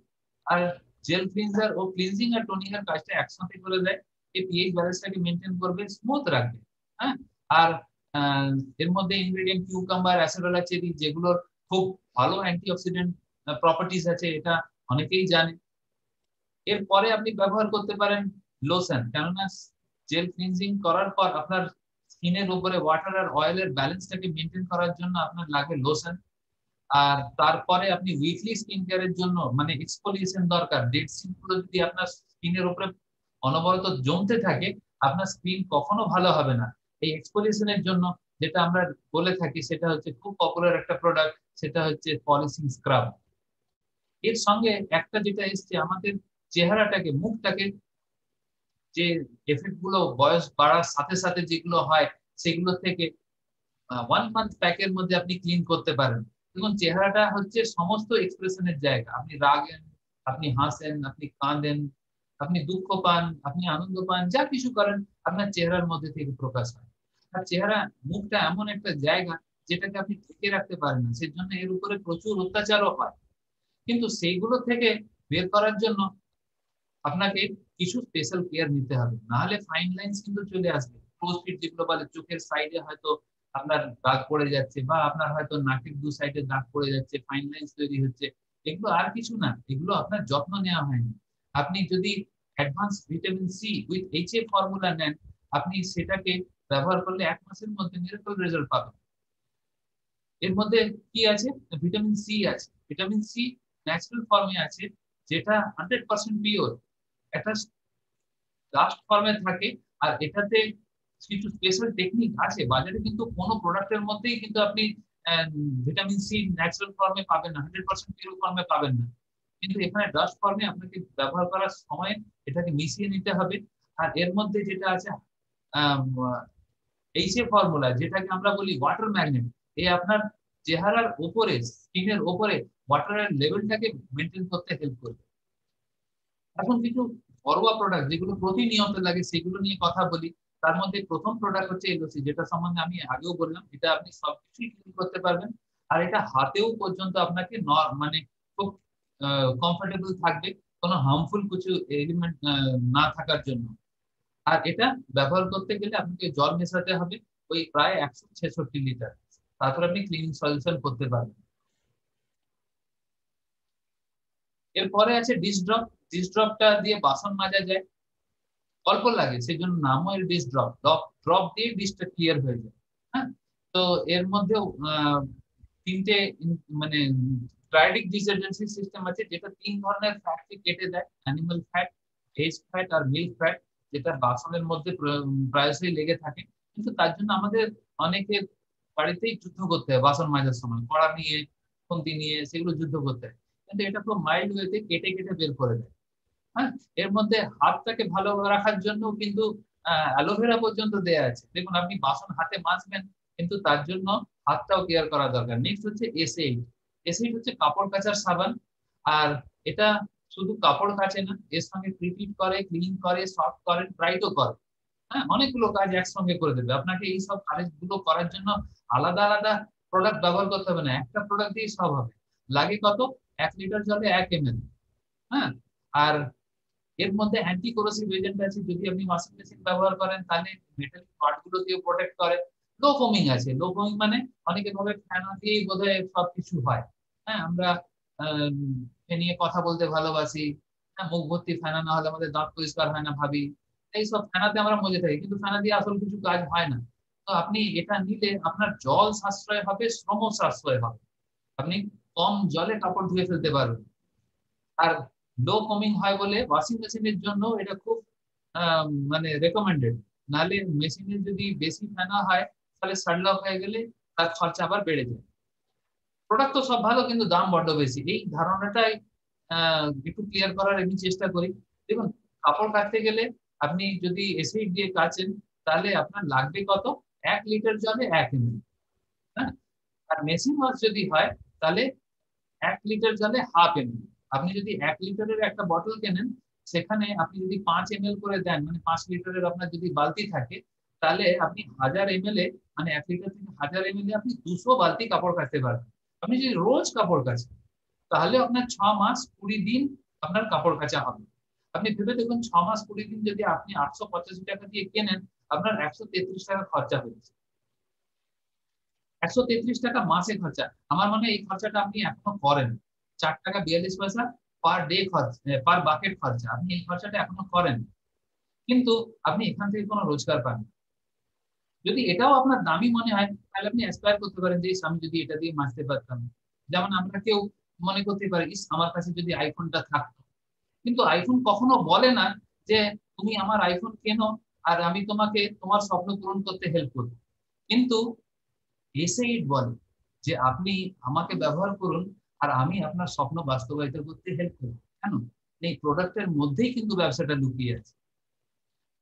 [SPEAKER 3] আর জেল ক্লিনজার ও ক্লিনজিং আর টোনিং এর কাজটা একসাথে করে দেয়। এই পিএইচ ব্যালেন্সটাকে মেনটেন করবে, স্মুথ রাখবে। হ্যাঁ, আর এর মধ্যে ইনগ্রেডিয়েন্ট কিউকাম্বার, অ্যাসেরোলা চেরি, যেগুলোর খুব ভালো অ্যান্টিঅক্সিডেন্ট প্রপার্টিজ আছে, এটা অনেকেই জানে। এরপরে আপনি ব্যবহার করতে পারেন লোশন, কেননা জেল ক্লিনজিং করার পর আপনার স্কিনের উপরে ওয়াটার আর অয়েলের ব্যালেন্সটাকে মেনটেন করার জন্য আপনার লাগে লোশন। আর তারপরে আপনি উইকলি স্কিন কেয়ারের জন্য মানে এক্সফোলিয়েশন দরকার। ডেড স্কিন গুলো যদি আপনার স্কিনের উপরে অনবরত জমতে থাকে আপনার স্কিন কখনো ভালো হবে না। এই এক্সফোলিয়েশনের জন্য যেটা আমরা বলে থাকি সেটা হচ্ছে খুব পপুলার একটা প্রোডাক্ট, সেটা হচ্ছে পলিশিং স্ক্রাব। এর সঙ্গে একটা যেটা এসছে আমাদের চেহারাটাকে, মুখটাকে যে এফেক্ট গুলো বয়স বাড়ার সাথে সাথে যেগুলো হয় সেগুলো থেকে 1 মান্থ প্যাকের মধ্যে আপনি ক্লিন করতে পারেন। দেখুন চেহারাটা হচ্ছে সমস্ত এক্সপ্রেশনের জায়গা। আপনি রাগেন, আপনি হাসেন, আপনি কাঁদেন, আপনি দুঃখ পান, আপনি আনন্দ পান, যা কিছু করেন আপনার চেহারার মধ্যে থেকে প্রকাশ হয়। আর চেহারা, মুখটা এমন একটা জায়গা যেটাকে আপনি ঢেকে রাখতে পারেন না, সেজন্য এর উপরে প্রচুর অত্যাচারও হয়। কিন্তু সেইগুলো থেকে বের করার জন্য আপনাকে কিছু স্পেশাল কেয়ার নিতে হবে, না হলে ফাইন লাইন্স কিন্তু চলে আসবে। ক্লোজ ফিট যেগুলো বলে, চোখের সাইডে হয়তো আপনার দাগ পড়ে যাচ্ছে বা আপনার হয়তো নাকের 2 সাইডে দাগ পড়ে যাচ্ছে, ফাইন লাইন্স তৈরি হচ্ছে। এগুলো আর কিছু না, এগুলো আপনার যত্ন নেওয়া হয়নি। আপনি যদি advance vitamin C with HA formula নেন, আপনি সেটাকে ব্যবহার করলে 1 মাসের মধ্যে মিরাকল রেজাল্ট পাবেন। এর মধ্যে কি আছে? ভিটামিন সি আছে। ভিটামিন সি ন্যাচারাল ফর্মে আছে, যেটা 100% পিওর, একটা ডাস্ট ফর্মে থাকে। আর এটাতে কিছু স্পেশাল টেকনিক আছে বাজারে, কিন্তু কোনো প্রোডাক্টের মধ্যেই কিন্তু আপনি ভিটামিন সি ন্যাচারাল ফর্মে পাবেন না, 100% পিওর ফর্মে পাবেন না। কিন্তু এখানে ডাস্ট ফর্মে আপনাকে ব্যবহার করার সময় এটাকে মিশিয়ে নিতে হবে। আর এর মধ্যে যেটা আছে এইচএ ফর্মুলা, যেটাকে আমরা বলি ওয়াটার ম্যাগনেট, এই আপনার চেহারার উপরে, স্কিনের উপরে ওয়াটারের লেভেলটাকে মেনটেন করতে হেল্প করবে। এখন কিছু ঘরোয়া প্রোডাক্ট যেগুলো প্রতিনিয়ত লাগে সেগুলো নিয়ে কথা বলি। তার মধ্যে প্রথম প্রোডাক্ট হচ্ছে এলওসি, যেটা সম্বন্ধে আমি আগেও বললাম। এটা আপনি সবকিছুই ক্লিন করতে পারবেন, আর এটা হাতেও পর্যন্ত আপনাকে মানে খুব কমফোর্টেবল থাকবে, কোনো হার্মফুল কিছু এলিমেন্ট না থাকার জন্য। আর এটা ব্যবহার করতে গেলে আপনাকে জল মেশাতে হবে ওই প্রায় 166 লিটার, তারপর আপনি ক্লিনিং সলিউশন করতে পারবেন। এরপরে আছে ডিশ ড্রপ। ডিশ ড্রপটা দিয়ে বাসন মাজা যায়, অল্প লাগে, সেই জন্য নামও এর ডিশ ড্রপ। ড্রপ দিয়ে ডিশটা ক্লিয়ার হয়ে যায়। হ্যাঁ, তো এর মধ্যেও তিনটে মানে ট্রাইডিক ডিটারজেন্সি সিস্টেম আছে, যেটা 3 ধরনের ফ্যাটকে কেটে দেয়, অ্যানিমাল ফ্যাট, ভেজ ফ্যাট আর মিল্ক ফ্যাট, যেটা বাসনের মধ্যে প্রায়শই লেগে থাকে। কিন্তু তার জন্য আমাদের অনেকের বাড়িতেই যুদ্ধ করতে হয় বাসন মাজার সময়, কড়া নিয়ে, খুন্তি নিয়ে, সেগুলো যুদ্ধ করতে হয়। কিন্তু এটা খুব মাইল্ড ওয়েতে কেটে কেটে বের করে দেয়। হ্যাঁ, এর মধ্যে হাতটাকে ভালো রাখার জন্য কিন্তু অ্যালোভেরা পর্যন্ত দেয়া আছে। দেখুন, আপনি বাসন হাতে মাজবেন, কিন্তু তার জন্য হাতটাও কেয়ার করা দরকার। নেক্সট হচ্ছে এসএইট। এসএইট হচ্ছে কাপড় কাচার সাবান, আর এটা শুধু কাপড় কাচে না, এর সঙ্গে ট্রিট করে, ক্লিন করে, সফট করে, ব্রাইটও করে। হ্যাঁ, অনেকগুলো কাজ একসঙ্গে করে দেবে। আপনাকে এই সব কাজগুলো করার জন্য আলাদা আলাদা প্রোডাক্ট ব্যবহার করতে হবে না, একটা প্রোডাক্ট দিয়ে সব হবে। লাগে কত? 1 লিটার জলে 1 ml। হ্যাঁ, আর এর মধ্যে অ্যান্টি কোরোসিভ এজেন্ট আছে। যদি আপনি ওয়াশিং মেশিন ব্যবহার করেন তাহলে মেটালিক পার্ট গুলো দিয়ে প্রোটেক্ট করে। লো ফোমিং আছে। লো ফোমিং মানে অনেকে ভাবে ফ্যানা দিয়েই বোধহয় সবকিছু হয়। হ্যাঁ, আমরা নিয়ে কথা বলতে ভালোবাসি, হ্যাঁ, মুখ ভর্তি ফেনা না হলে আমাদের দাঁত পরিষ্কার হয় না ভাবি, এইসব ফেনাতে আমরা মজে থাকি, কিন্তু ফেনা দিয়ে আসল কিছু কাজ হয় না। তো আপনি এটা নিলে আপনার জল সাশ্রয় হবে, শ্রম সাশ্রয় হবে, আপনি কম জলে কাপড় ধুয়ে ফেলতে পারবেন। আর লো ফোমিং হয় বলে ওয়াশিং মেশিনের জন্য এটা খুব মানে রেকমেন্ডেড। নাহলে মেশিনে যদি বেশি ফেনা হয় তাহলে সানলক হয়ে গেলে তার খরচা আবার বেড়ে যায়। প্রোডাক্ট তো সব ভালো, কিন্তু দাম বড্ড বেশি, এই ধারণাটাই একটু ক্লিয়ার করার আমি চেষ্টা করি। দেখুন, কাপড় কাচতে গেলে আপনি যদি এসিড দিয়ে কাচেন তাহলে আপনার লাগবে কত? 1 লিটার জলে 1 ml। হ্যাঁ, আর মেশিন ওয়াশ যদি হয় তাহলে 1 লিটার জলে 1/2 ml। আপনি যদি 1 লিটারের একটা বটল কেনেন, সেখানে আপনি যদি 5 ml করে দেন, মানে 5 লিটারের আপনার যদি বালতি থাকে, তাহলে আপনি 1000 ml এ, মানে 1 লিটার থেকে 1000 ml এ আপনি 200 বালতি কাপড় কাচতে পারবেন। আপনি যদি রোজ কাপড় কাচেন তাহলে আপনার 6 মাস 20 দিন আপনার কাপড় কাচা হবে। আপনি ভেবে দেখুন, 6 মাস 20 দিন যদি আপনি 885 টাকা দিয়ে কেনেন, আপনার 133 টাকা খরচা হয়েছে। 133 টাকা মাসে খরচা। আমার মনে হয় এই খরচাটা আপনি এখনো করেন। 4 টাকা 42 পয়সা পার ডে খরচা, পার বাকেট খরচা, আপনি এই খরচাটা এখনো করেন, কিন্তু আপনি এখান থেকে কোনো রোজগার পান না। যদি এটাও আপনার দামি মনে হয় তাহলে আপনি অ্যাসপায়ার করতে পারেন যে আমি যদি এটা দিয়ে মাজতে পারতাম। যেমন আমরা কেউ মনে করতে পারি, আমার কাছে যদি আইফোনটা থাকতো। কিন্তু আইফোন কখনো বলে না যে তুমি আমার আইফোন কেনো আর আমি তোমাকে তোমার স্বপ্ন পূরণ করতে হেল্প করবো। কিন্তু এসএইট বলে যে আপনি আমাকে ব্যবহার করুন আর আমি আপনার স্বপ্ন বাস্তবায়িত করতে হেল্প করবো। কেন? এই প্রোডাক্টের মধ্যেই কিন্তু ব্যবসাটা লুকিয়ে আছে।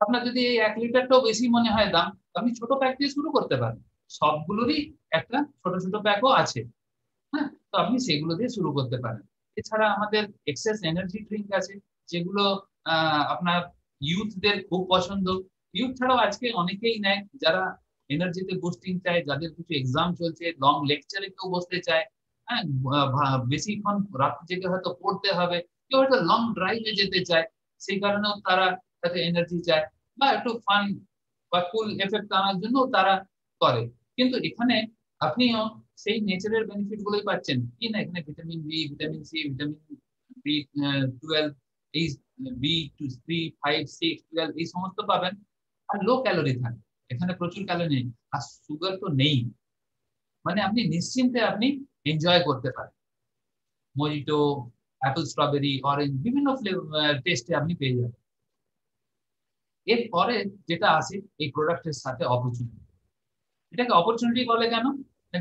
[SPEAKER 3] আপনার যদি এই 1 লিটারটাও বেশি মনে হয় দাম, আপনি ছোট প্যাক দিয়ে শুরু করতে পারেন। সবগুলোরই একটা ছোট ছোট প্যাকও আছে। হ্যাঁ, তো আপনি সেগুলো দিয়ে শুরু করতে পারেন। এছাড়া আমাদের এক্সেস এনার্জি ড্রিঙ্ক আছে, যেগুলো আপনার ইউথদের খুব পছন্দ। ইউথ ছাড়াও আজকে অনেকেই নেয়, যারা এনার্জিতে বুস্টিং চায়, যাদের কিছু এক্সাম চলছে, লং লেকচারে কেউ বসতে চায়, হ্যাঁ, বেশিক্ষণ রাত জেগে হয়তো পড়তে হবে, কেউ হয়তো লং ড্রাইভে যেতে চায়, সেই কারণেও তারা তাতে এনার্জি চায়, বা একটু ফান বা কুল এফেক্ট আনার জন্য তারা করে। কিন্তু এখানে আপনিও সেই নেচারের বেনিফিট গুলোই পাচ্ছেন কি না। এখানে vitamin B, vitamin C, vitamin B 12, এই B2, B3, 5, 6, 12 এই সমস্ত পাবেন। আর লো ক্যালোরি থাকে, এখানে প্রচুর ক্যালোরি নেই, আর সুগার তো নেই। মানে আপনি নিশ্চিন্তে আপনি এনজয় করতে পারেন। মজিটো, অ্যাপল, স্ট্রবেরি, অরেঞ্জ, বিভিন্ন ফ্লেভার টেস্টে আপনি পেয়ে যাবেন। এরপরে যেটা আসে এই প্রোডাক্টের সাথে অপরচুনিটি। এটাকে অপরচুনিটি বলে কেন?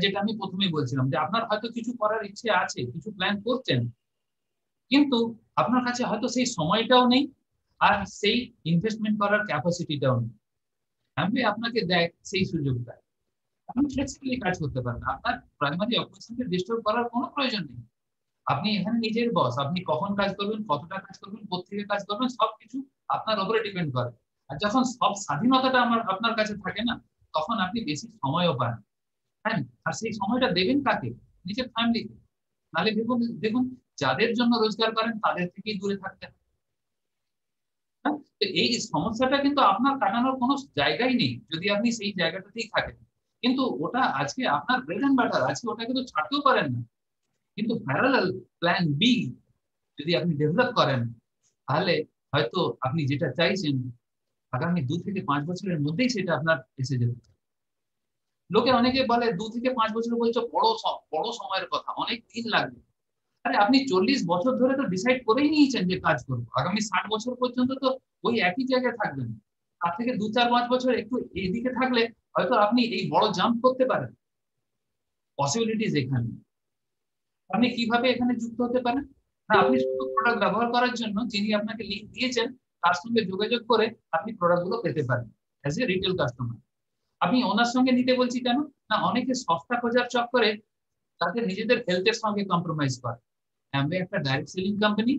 [SPEAKER 3] যেটা আমি প্রথমেই বলছিলাম যে আপনার হয়তো কিছু করার ইচ্ছে আছে, কিছু প্ল্যান করছেন, কিন্তু আপনার কাছে হয়তো সেই সময়টাও নেই আর সেই ইনভেস্টমেন্ট করার ক্যাপাসিটিটাও নেই। আমি আপনাকে দেয় সেই সুযোগটা, আপনি ফ্লেক্সিবলি কাজ করতে পারেন, আপনার প্রাইমারি অপারেশনকে ডিস্টার্ব করার কোনো প্রয়োজন নেই। আপনি এখানে নিজের বস, আপনি কখন কাজ করবেন, কতটা কাজ করবেন, কোথেকে কাজ করবেন, সবকিছু আপনার উপরে ডিপেন্ড করে। আর যখন সব স্বাধীনতাটা আপনার কাছে থাকে না, তখন আপনি বেশি সময়ও পান। হ্যাঁ, আর সেই সময়টা দেবেন কাকে? নিজের ফ্যামিলিকে। নাহলে দেখুন দেখুন যাদের জন্য রোজগার করেন তাদের থেকেই দূরে থাকতে হয়। হ্যাঁ, তো এই সমস্যাটা কিন্তু আপনার কাটানোর কোনো জায়গাই নেই যদি আপনি সেই জায়গাটাতেই থাকেন। কিন্তু ওটা আজকে আপনার ব্রেড এন্ড বাটার, আজকে ওটা কিন্তু ছাড়তেও পারেন না। কিন্তু প্যারালাল প্ল্যান বি যদি আপনি ডেভেলপ করেন, তাহলে হয়তো আপনি যেটা চাইছেন আগামী 2 থেকে 5 বছরের মধ্যেই সেটা আপনার এসে যেতে পারে। লোকে অনেকে বলে 2 থেকে 5 বছর বলছো বড় সময়ের কথা, অনেক দিন লাগবে। আরে আপনি 40 বছর ধরে তো ডিসাইড করেই নিয়েছেন যে কাজ করবো, আগামী 60 বছর পর্যন্ত তো ওই একই জায়গায় থাকবেন। তার থেকে 2-4-5 বছর একটু এইদিকে থাকলে হয়তো আপনি এই বড় জাম্প করতে পারেন। পসিবিলিটিস এখানে। আপনি কিভাবে এখানে যুক্ত হতে পারেন? না, আপনি শুধু প্রোডাক্ট ব্যবহার করার জন্য যিনি আপনাকে লিংক দিয়েছেন তার সঙ্গে যোগাযোগ করে আপনি প্রোডাক্ট গুলো পেতে পারেন অ্যাজ এ রিটেল কাস্টমার। আমি ওনার সঙ্গে নিতে বলছি কেন না, অনেকে সস্তা খোঁজার চক্করে তাদের নিজেদের হেলথের সঙ্গে কম্প্রোমাইজ করে। অ্যামওয়ে একটা ডাইরেক্ট সেলিং কোম্পানি,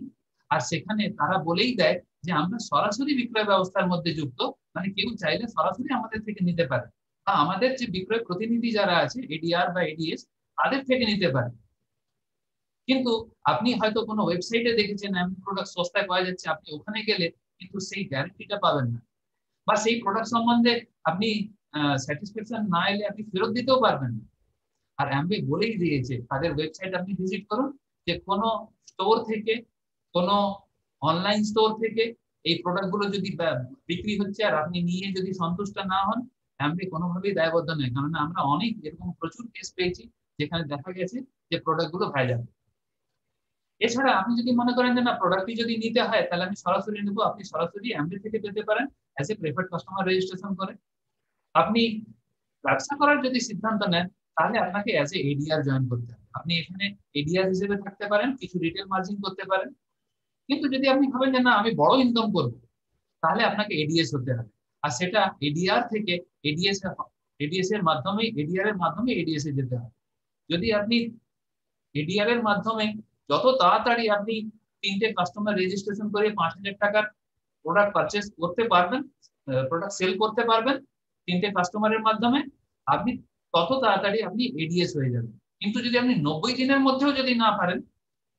[SPEAKER 3] আর সেখানে তারা বলেই দেয় যে আমরা সরাসরি বিক্রয় ব্যবস্থার মধ্যে যুক্ত, মানে কেউ চাইলে সরাসরি আমাদের থেকে নিতে পারে, বা আমাদের যে বিক্রয় প্রতিনিধি যারা আছে এডিআর বা এডিএস তাদের থেকে নিতে পারে। কিন্তু আপনি হয়তো কোনো ওয়েবসাইটে দেখেছেন এমন প্রোডাক্ট সস্তায় পাওয়া যাচ্ছে, আপনি ওখানে গেলে কিন্তু সেই গ্যারান্টিটা পাবেন না, বা সেই প্রোডাক্ট সম্বন্ধে আপনি স্যাটিসফ্যাকশন না এলে আপনি ফেরত দিতেও পারবেন না। আর অ্যামওয়ে বলেই দিয়েছে, তাদের ওয়েবসাইট আপনি ভিজিট করুন, যে কোনো স্টোর থেকে, কোনো অনলাইন স্টোর থেকে এই প্রোডাক্ট গুলো যদি বিক্রি হচ্ছে আর আপনি নিয়ে যদি সন্তুষ্ট না হন, অ্যামওয়ে কোনোভাবেই দায়বদ্ধ নয়। কারণ আমরা অনেক এরকম প্রচুর কেস পেয়েছি যেখানে দেখা গেছে যে প্রোডাক্ট গুলো ভেজাল। এছাড়া আপনি যদি মনে করেন যে না, প্রোডাক্টটি যদি নিতে হয় তাহলে আমি সরাসরি নেবো, আপনি সরাসরি অ্যামওয়ে থেকে পেতে পারেন as a preferred customer registration করে। আপনি ব্যবসা করার যদি সিদ্ধান্ত নেন তাহলে আপনাকে অ্যাজ এ এডিআর জয়েন করতে হবে। আপনি এখানে এডিআর হিসেবে থাকতে পারেন, কিছু রিটেল মার্জিন করতে পারেন। কিন্তু যদি আপনি ভাবেন যে না আমি বড় ইনকাম করব, তাহলে আপনাকে এডিএস হতে হবে। আর সেটা এডিআর থেকে এডিএস এর মাধ্যমে, এডিআর এর মাধ্যমে এডিএস এ যেতে হবে। যদি আপনি এডিআর এর মাধ্যমে যত তাড়াতাড়ি আপনি 3টে কাস্টমার রেজিস্ট্রেশন করে 5,000 টাকার প্রোডাক্ট পারচেস করতে পারবেন, প্রোডাক্ট সেল করতে পারবেন 3টে কাস্টমারের মাধ্যমে, আপনি তত তাড়াতাড়ি আপনি এডিএস হয়ে যাবেন। কিন্তু যদি আপনি 90 দিনের মধ্যেও যদি না পারেন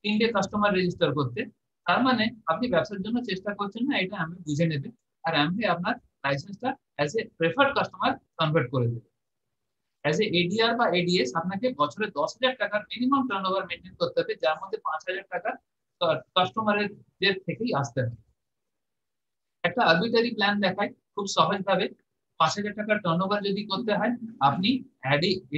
[SPEAKER 3] 3টে কাস্টমার রেজিস্টার করতে, তার মানে আপনি ব্যবসার জন্য চেষ্টা করছেন না, এটা আমি বুঝে নেবে। আর আমি আপনার লাইসেন্সটা as a preferred customer convert করে দেবে। অ্যাজ এ এডিআর বা এডিএস আপনাকে বছরে 10,000 টাকার মিনিমাম টার্নওভার মেনটেন করতে হবে, যার মধ্যে 5,000 টাকা কাস্টমারের থেকেই আসতে হবে। একটা আরবিটারি প্ল্যান দেখায় খুব সহজভাবে। 5,000 টাকার টার্নওভার যদি করতে হয়, আপনি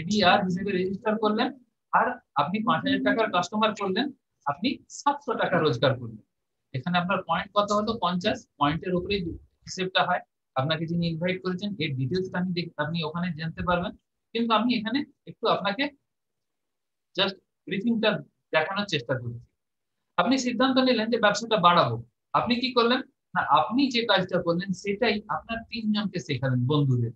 [SPEAKER 3] এডিআর হিসেবে রেজিস্টার করলেন, আর আপনি 5,000 টাকার কাস্টমার করলেন, আপনি 700 টাকা রোজগার করলেন। এখানে আপনার পয়েন্ট কত হলো? 50 পয়েন্টের উপরেই হিসেবটা হয়। আপনাকে যিনি ইনভাইট করেছেন এর ডিটেলস আপনি ওখানে জানতে পারবেন। কিন্তু আমি এখানে একটু আপনাকে জাস্ট ব্রিফিংটা দেখানোর চেষ্টা করছি। আপনি সিদ্ধান্ত নিলেন যে ব্যবসাটা বাড়াবো, আপনি কি করলেন না, আপনি যে কাজটা করলেন সেটাই আপনার 3 জনকে শেখালেন, বন্ধুদের।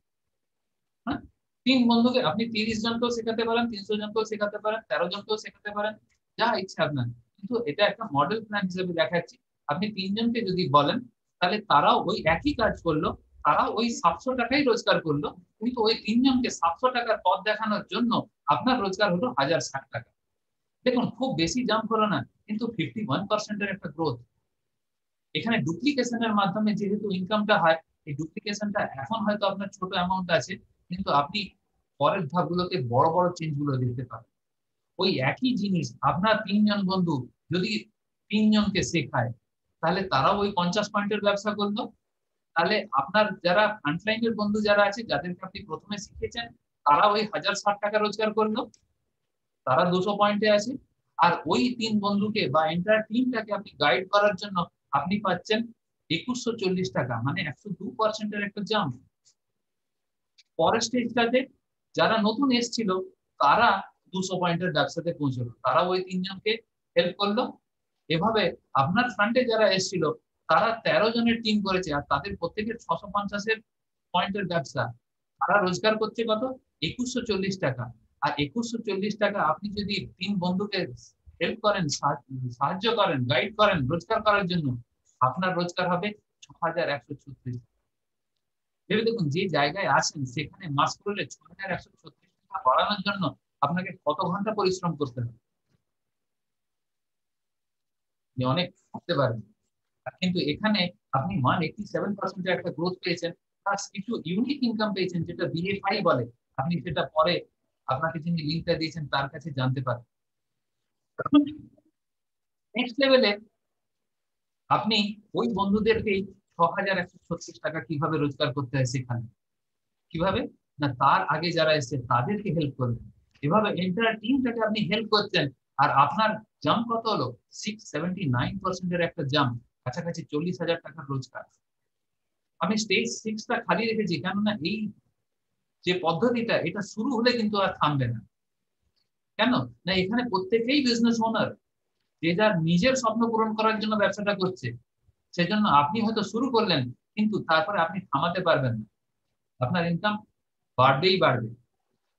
[SPEAKER 3] হ্যাঁ, 3 বন্ধুকে আপনি 30 জনকেও শেখাতে পারেন, 300 জনকেও শেখাতে পারেন, 13 জনকেও শেখাতে পারেন, যা ইচ্ছা আপনার। কিন্তু এটা একটা মডেল প্ল্যান হিসেবে দেখাচ্ছি। আপনি 3 জনকে যদি বলেন তাহলে তারাও ওই একই কাজ করলো, তারাও ওই 700 টাকাই রোজগার করলো, কিন্তু ওই 3 জনকে 700 টাকার পথ দেখানোর জন্য আপনার রোজগার হলো 1,060 টাকা। দেখুন খুব বেশি জাম্প হলো না, কিন্তু 51% একটা গ্রোথ। এখানে ডুপ্লিকেশনের মাধ্যমে যেহেতু ইনকামটা হয়, এই ডুপ্লিকেশনটা এখন হয়তো আপনার ছোট অ্যামাউন্ট আছে, কিন্তু আপনি পরের ধাপগুলোতে বড় বড় চেঞ্জ গুলো দেখতে পাবেন। ওই একই জিনিস আপনার 3 জন বন্ধু যদি 3 জনকে শেখায়, তাহলে তারাও ওই 50 পয়েন্টের ব্যবসা করলো। তাহলে আপনার যারা ফ্রন্টলাইনের বন্ধু যারা আছে, যাদেরকে আপনি প্রথমে শিখেছেন, তারা ওই 1,060 টাকা রোজগার করলো, তারা 200 পয়েন্টে আছে। আর ওই 3 বন্ধুকে বা এন্টায়ার টিমটাকে আপনি গাইড করার জন্য আপনি পাচ্ছেন 2140 টাকা, মানে 102% একটা জাম্প। পরের স্টেজটাতে যারা নতুন এসেছিল তারা 200 পয়েন্টের ব্যবসাতে পৌঁছলো, তারা ওই তিনজনকে হেল্প করলো। এভাবে আপনার ফান্ডে যারা এসেছিল তারা 13 জনের টিম করেছে, আর তাদের প্রত্যেকের 650 পয়েন্টের ব্যবসা। তারা রোজগার করছে কত? 2140 টাকা। আর 2140 টাকা আপনি যদি 3 বন্ধুকে হেল্প করেন, সাহায্য করেন, গাইড করেন রোজগার করার জন্য, আপনার রোজগার হবে 6136। ভেবে দেখুন, যে জায়গায় আছেন সেখানে মাস করলে 6136 টাকা বাড়ানোর জন্য আপনাকে কত ঘন্টা পরিশ্রম করতে হবে, অনেক করতে পারেন। কিন্তু এখানে আপনি 187% একটা গ্রোথ পেয়েছেন, প্লাস কিছু ইউনিক ইনকাম পেয়েছেন, যেটা বিএফআই বলে। আপনি সেটা পরে আপনাকে যিনি লিঙ্কটা দিয়েছেন তার কাছে জানতে পারেন। নেক্সট লেভেলে আপনি ওই বন্ধুদেরকে 6136 টাকা কিভাবে রোজগার করতে হয় সেখানে কিভাবে না, তার আগে যারা এসেছে তাদেরকে হেল্প করবেন। এভাবে এন্টায়ার টিমটাকে আপনি হেল্প করছেন। আর আপনার জাম্প কত হলো? 679% একটা জাম্প, কাছাকাছি 40,000 টাকার রোজগার। আমি স্টেজ 6টা খালি রেখেছি, কেননা এই যে পদ্ধতিটা এটা শুরু হলে কিন্তু আর থামবে না। কেন না, এখানে প্রত্যেকেই বিজনেস ওনার, যে যার নিজের স্বপ্ন পূরণ করার জন্য ব্যবসাটা করছে। সেজন্য আপনি হয়তো শুরু করলেন, কিন্তু তারপরে আপনি থামাতে পারবেন না, আপনার ইনকাম বাড়বেই বাড়বে।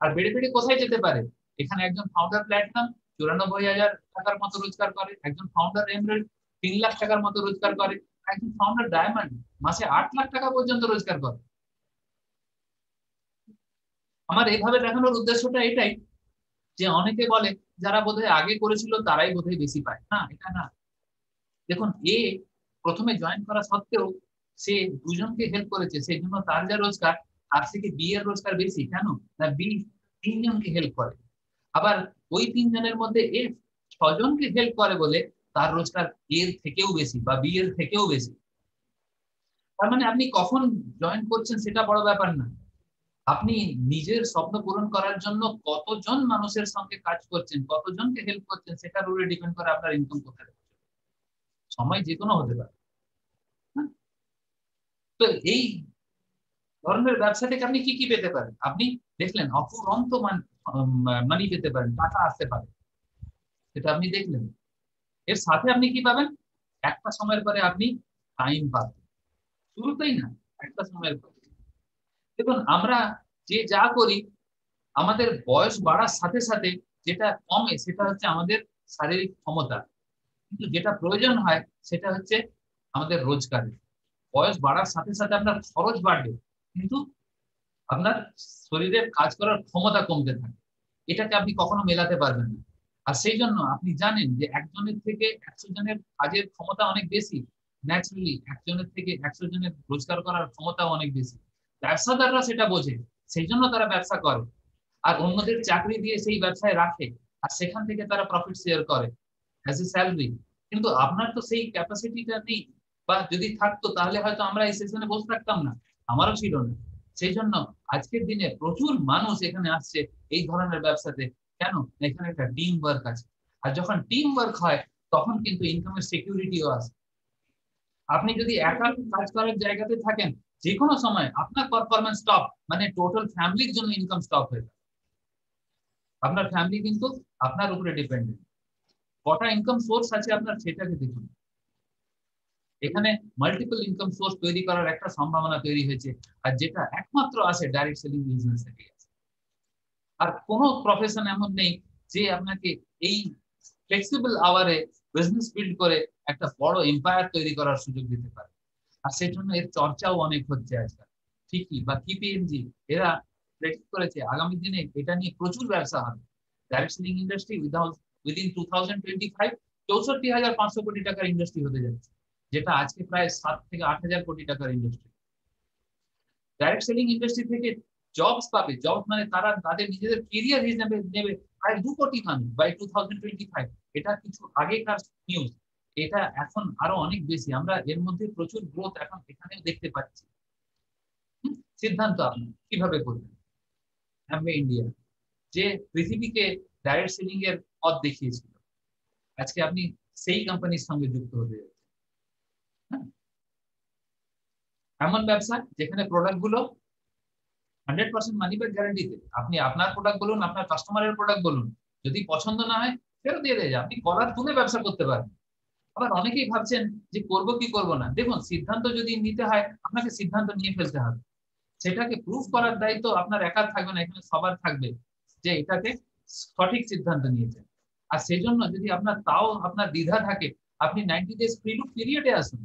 [SPEAKER 3] আর বেড়ে বেড়ে কোথায় যেতে পারে? এখানে একজন ফাউন্ডার প্ল্যাটিনাম 94,000 টাকার মতো রোজগার করে, একজন ফাউন্ডার এমরাল্ড 3 লাখ টাকার মতো রোজগার করে, একজন ফাউন্ডার ডায়মন্ড মাসে 8 লাখ টাকা পর্যন্ত রোজগার করে। আমার এইভাবে দেখানোর উদ্দেশ্যটা এটাই যে অনেকে বলে যারা বোধহয় আগে করেছিল তারাই বোধহয় বেশি পায়। না, এটা না। দেখুন, এ প্রথমে জয়েন করা সত্ত্বেও সে দুজনকে হেল্প করেছে, সেই জন্য তার যা রোজগার তার থেকে বি এর রোজগার বেশি। কেন না, বি 3 জনকে হেল্প করে, আবার ওই 3 জনের মধ্যে এ 6 জনকে হেল্প করে বলে তার রোজগার এর থেকেও বেশি বা বি এর থেকেও বেশি। তার মানে আপনি কখন জয়েন করছেন সেটা বড় ব্যাপার না, আপনি নিজের স্বপ্ন পূরণ করার জন্য কতজন মানুষের সঙ্গে কাজ করছেন, কতজনকে হেল্প করছেন, সেটার উপরে ডিপেন্ড করে আপনার ইনকাম কোথায়। সময় যে কোনো হতে পারে। হ্যাঁ? তো এই ধরনের ব্যবসা থেকে আপনি কি কি পেতে পারেন? আপনি দেখলেন অফুরন্ত মানি পেতে পারেন, টাকা আসতে পারে, সেটা আপনি দেখলেন। এর সাথে আপনি কি পাবেন? একটা সময়ের পরে আপনি টাইম পাবেন, শুরুতেই না, একটা সময়ের পরে। দেখুন, আমরা যে যা করি আমাদের বয়স বাড়ার সাথে সাথে যেটা কমে সেটা হচ্ছে আমাদের শারীরিক ক্ষমতা, কিন্তু যেটা প্রয়োজন হয় সেটা হচ্ছে আমাদের রোজগার। বয়স বাড়ার সাথে সাথে আপনার খরচ বাড়বে, কিন্তু আপনার শরীরের কাজ করার ক্ষমতা কমতে থাকে। এটাকে আপনি কখনো মেলাতে পারবেন না। আর সেই জন্য আপনি জানেন যে একজনের থেকে 100 জনের কাজের ক্ষমতা অনেক বেশি, ন্যাচারালি একজনের থেকে 100 জনের রোজগার করার ক্ষমতা অনেক বেশি। ব্যবসাদাররা সেটা বোঝে, সেই জন্য তারা ব্যবসা করে, আর অন্যদের চাকরি দিয়ে সেই ব্যবসায় রাখে, আর সেখান থেকে তারা প্রফিট শেয়ার করে অ্যাজ এ স্যালারি। কিন্তু আপনার তো সেই ক্যাপাসিটিটা নেই, বা যদি থাকতো তাহলে হয়তো আমরা এই সেশনে বসে থাকতাম না, আমারও ছিল না। সেই জন্য আজকের দিনে প্রচুর মানুষ এখানে আসছে এই ধরনের ব্যবসাতে। কেন? এখানে একটা টিম ওয়ার্ক আছে, আর যখন টিম ওয়ার্ক হয় তখন কিন্তু ইনকামের সিকিউরিটিও আছে। আপনি যদি একা কাজ করার জায়গাতে থাকেন, যে কোনো সময় আপনার পারফরমেন্স স্টপ, মানে টোটাল ফ্যামিলির জন্য ইনকাম স্টপ হয়ে যাবে। আপনার ফ্যামিলি কিন্তু আপনার উপরে ডিপেন্ডেন্ট। কটা ইনকাম সোর্স আছে আপনার, সেটাকে দেখুন। এখানে মাল্টিপল ইনকাম সোর্স তৈরি করার একটা সম্ভাবনা তৈরি হয়েছে, আর যেটা একমাত্র আছে ডাইরেক্ট সেলিং বিজনেস থেকে। আর কোনো প্রফেশন এমন নেই যে আপনাকে এই ফ্লেক্সিবল আওয়ারে বিজনেস বিল্ড করে একটা বড় এম্পায়ার তৈরি করার সুযোগ দিতে পারে। আর সেই জন্য এর চর্চাও অনেক হচ্ছে আজকাল। ঠিকই বা কিপিএমজি এরা প্রেডিক্ট করেছে আগামী দিনে এটা নিয়ে প্রচুর ব্যবসা হবে। ডাইরেক্ট সেলিং ইন্ডাস্ট্রি উইদিন 2025 64,500 কোটি টাকার ইন্ডাস্ট্রি হতে যাচ্ছে, যেটা আজকে প্রায় 7 থেকে 8,000 কোটি টাকার ইন্ডাস্ট্রি। ডাইরেক্ট সেলিং ইন্ডাস্ট্রি থেকে জবস পাবে, জব মানে তারা তাদের নিজেদের কেরিয়ার হিসেবে নেবে প্রায় 2 কোটি মানুষ বাই 2025। এটা কিছু আগেকার নিউজ, এটা এখন আরো অনেক বেশি। আমরা এর মধ্যে প্রচুর গ্রোথ এখন এখানেও দেখতে পাচ্ছি। সিদ্ধান্ত আপনি কিভাবে করবেন। অ্যামওয়ে ইন্ডিয়া যে পৃথিবীকে ডাইরেক্ট সেলিং এর পথ দেখিয়েছিল, আজকে আপনি সেই কোম্পানির সঙ্গে যুক্ত হতে যাচ্ছেন। এমন ব্যবসা যেখানে প্রোডাক্ট গুলো 100% মানি ব্যাক গ্যারান্টিতে, আপনি আপনার প্রোডাক্ট বলুন, আপনার কাস্টমারের প্রোডাক্ট বলুন, যদি পছন্দ না হয় ফেরত দিয়ে দেয়, আপনি কলার তুলে ব্যবসা করতে পারেন। আবার অনেকেই ভাবছেন যে করব কি করব না। দেখুন, সিদ্ধান্ত যদি নিতে হয় আপনাকে সিদ্ধান্ত নিয়ে ফেলতে হবে, সেটাকে প্রুফ করার দায়িত্ব আপনার একার থাকবে না, এখানে সবার থাকবে যে এটাকে সঠিক সিদ্ধান্ত নিয়েছে। আর সেই জন্য যদি আপনার দ্বিধা থাকে, আপনি 90 ডেজ ফ্রি লুক পিরিয়ডে আসুন,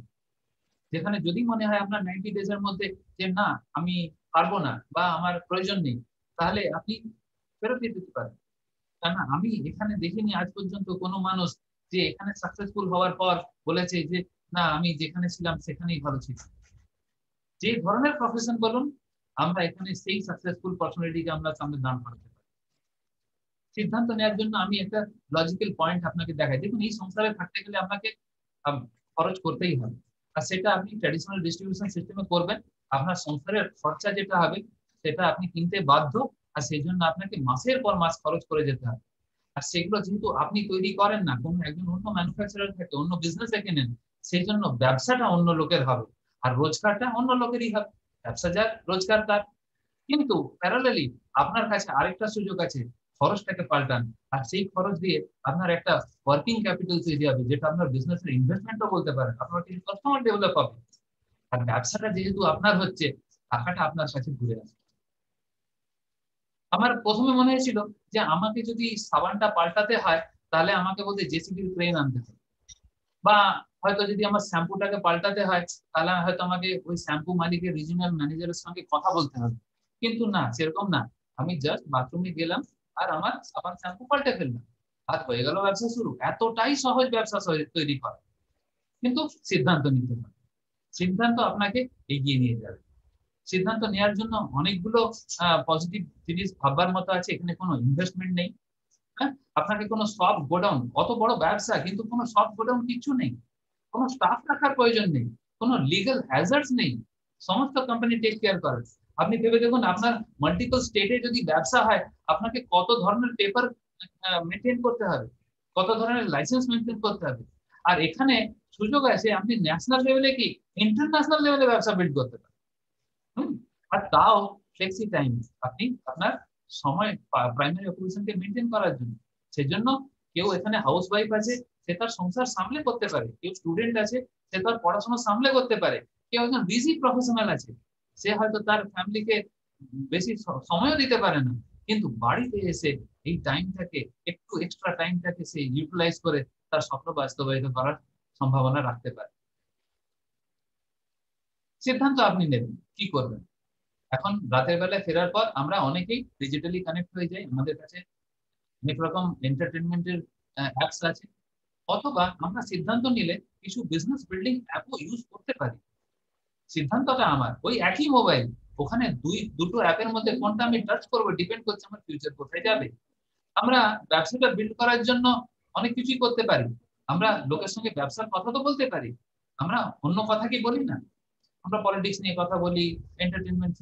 [SPEAKER 3] যেখানে যদি মনে হয় আপনার 90 ডেজ এর মধ্যে যে না আমি পারবো না বা আমার প্রয়োজন নেই, তাহলে আপনি ফেরত দিয়ে দিতে পারেন। না, আমি এখানে দেখিনি আজ পর্যন্ত কোনো মানুষ যে এখানে সাকসেসফুল হওয়ার পর বলেছে যে না আমি যেখানে ছিলাম সেখানেই ভালো ছিল। যে ধরনের প্রফেশন বলুন, আমরা এখানে সেই সাকসেসফুল পার্সোনালিটিকে আমরা সামনে দাঁড় করাতে পারি। সিদ্ধান্ত নেওয়ার জন্য আমি একটা লজিক্যাল পয়েন্ট আপনাকে দেখাই। দেখুন, এই সংসারে থাকতে গেলে আপনাকে খরচ করতেই হবে, আর সেটা আপনি ট্র্যাডিশনাল ডিস্ট্রিবিউশন সিস্টেমে করবেন। আপনার সংসারের খরচা যেটা হবে সেটা আপনি কিনতে বাধ্য, আর সেই জন্য আপনাকে মাসের পর মাস খরচ করে যেতে হবে। আর সেগুলো যেহেতু আপনি তৈরি করেন না, কোনো একজন অন্য ম্যানুফ্যাকচারার থাকে, অন্য বিজনেস থেকে নেন, সেই জন্য ব্যবসাটা অন্য লোকের হবে আর রোজগারটা অন্য লোকেরই হবে। ব্যবসা যার, রোজগার তার। কিন্তু প্যারালালি আপনার কাছে আরেকটা সুযোগ আছে, খরচটাকে পাল্টান, আর সেই খরচ দিয়ে আপনার একটা ওয়ার্কিং ক্যাপিটাল তৈরি হবে, যেটা আপনার বিজনেসের ইনভেস্টমেন্টও বলতে পারেন। আপনার কিছু কাস্টমার ডেভেলপ হবে, আর ব্যবসাটা যেহেতু আপনার হচ্ছে, টাকাটা আপনার কাছে ঘুরে আসবে। আমার প্রথমে মনে হয়েছিল যে আমাকে যদি সাবানটা পাল্টাতে হয় তাহলে আমাকে বলতে জেসিবির ক্রেন আনতে হবে, বা হয়তো যদি আমার শ্যাম্পুটাকে পাল্টাতে হয় তাহলে হয়তো আমাকে ওই শ্যাম্পু মালিকের রিজিওনাল ম্যানেজারের সঙ্গে কথা বলতে হবে। কিন্তু না, সেরকম না, আমি জাস্ট বাথরুমে গেলাম আর আমার সাবান শ্যাম্পু পাল্টে ফেললাম, আর হয়ে গেল ব্যবসা শুরু। এতটাই সহজ ব্যবসা তৈরি করা, কিন্তু সিদ্ধান্ত নিতে হবে। সিদ্ধান্ত আপনাকে এগিয়ে নিয়ে যাবে। সিদ্ধান্ত নেওয়ার জন্য অনেকগুলো পজিটিভ জিনিস ভাববার মতো আছে। এখানে কোনো ইনভেস্টমেন্ট নেই, হ্যাঁ, আপনাকে কোনো সফট গোডাউন, অত বড় ব্যবসা কিন্তু কোনো সফট গোডাউন কিছু নেই, কোনো স্টাফ রাখার প্রয়োজন নেই, কোনো লিগ্যাল হ্যাজার্ডস নেই, সমস্ত কোম্পানি টেক কেয়ার করে। আপনি ভেবে দেখুন, আপনার মাল্টিপল স্টেটে যদি ব্যবসা হয়, আপনাকে কত ধরনের পেপার মেনটেন করতে হবে, কত ধরনের লাইসেন্স মেনটেন করতে হবে। আর এখানে সুযোগ আছে আপনি ন্যাশনাল লেভেলে কি ইন্টারন্যাশনাল লেভেলে ব্যবসা বিল্ড করতে পারেন। আর তাও ফ্লেক্সি টাইম, আপনি আপনার সময় প্রাইমারি অকুপেশনকে মেনটেন করার জন্য। সেজন্য কেউ এখানে হাউস ওয়াইফ আছে, সে তার সংসার সামলে করতে পারে, কেউ স্টুডেন্ট আছে, সে তার পড়াশোনা সামলে করতে পারে, কেউ একজন বিজি প্রফেশনাল আছে, সে হয়তো তার ফ্যামিলিকে বেশি সময়ও দিতে পারে না, কিন্তু বাড়িতে এসে এই টাইমটাকে, একটু এক্সট্রা টাইমটাকে সে ইউটিলাইজ করে তার স্বপ্ন বাস্তবায়িত করার সম্ভাবনা রাখতে পারে। সিদ্ধান্ত আপনি নেবেন কি করবেন। এখন রাতের বেলায় ফেরার পর আমরা অনেকেই ডিজিটালি কানেক্ট হয়ে যাই, আমাদের কাছে অনেক রকম এন্টারটেনমেন্টের অ্যাপস আছে, অথবা আমরা সিদ্ধান্ত নিলে কিছু বিজনেস বিল্ডিং অ্যাপও ইউজ করতে পারি। সিদ্ধান্তটা আমার, ওই একই মোবাইল, ওখানে দুটো অ্যাপের মধ্যে কোনটা আমি টাচ করবো ডিপেন্ড করছে আমার ফিউচার কোথায় যাবে। আমরা ব্যবসাটা বিল্ড করার জন্য অনেক কিছুই করতে পারি। আমরা লোকের সঙ্গে ব্যবসার কথা তো বলতে পারি, আমরা অন্য কথা কি বলি না? আমরা পলিটিক্স নিয়ে কথা বলি, এন্টারটেনমেন্ট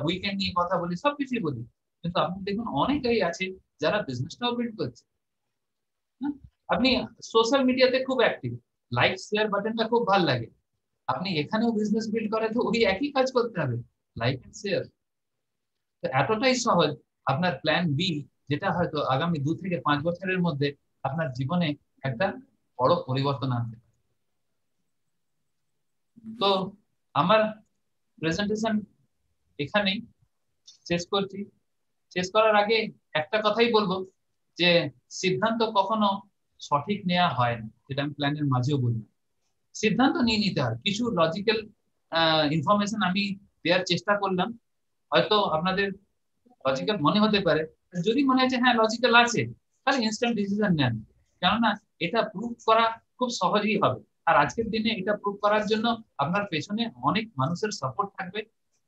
[SPEAKER 3] উইকেন্ড নিয়ে কথা বলি, সবকিছুই বলি, কিন্তু আপনি দেখুন অনেকেই আছে যারা বিজনেসটাও বিল্ড করছে। আপনি সোশ্যাল মিডিয়াতে খুব অ্যাক্টিভ, লাইক শেয়ার বাটনটা খুব ভালো লাগে, আপনি এখানেও বিজনেস বিল্ড করে তো ওই একই কাজ করতে হবে, লাইক এন্ড শেয়ার। তো এতটাই সহজ। আপনার প্ল্যান বি, যেটা হয়তো আগামী 2 থেকে 5 বছরের মধ্যে আপনার জীবনে একটা বড় পরিবর্তন আনবে। তো আমার প্রেজেন্টেশন এখানেই শেষ করছি। শেষ করার আগে একটা কথাই বলবো যে সিদ্ধান্ত কখনো সঠিক নেওয়া হয় না, যেটা আমি প্ল্যানের মাঝেও বলি। সিদ্ধান্ত নিয়ে নিতে হয়, কিছু লজিক্যাল ইনফরমেশন আমি দেওয়ার চেষ্টা করলাম, হয়তো আপনাদের লজিক্যাল মনে হতে পারে, যদি মনে হয় যে হ্যাঁ লজিক্যাল আছে, তাহলে ইনস্ট্যান্ট ডিসিশন নেন, কেননা এটা প্রুভ করা খুব সহজই হবে। আর আজকের দিনে এটা প্রুভ করার জন্য আপনার পেছনে অনেক মানুষের সাপোর্ট থাকবে,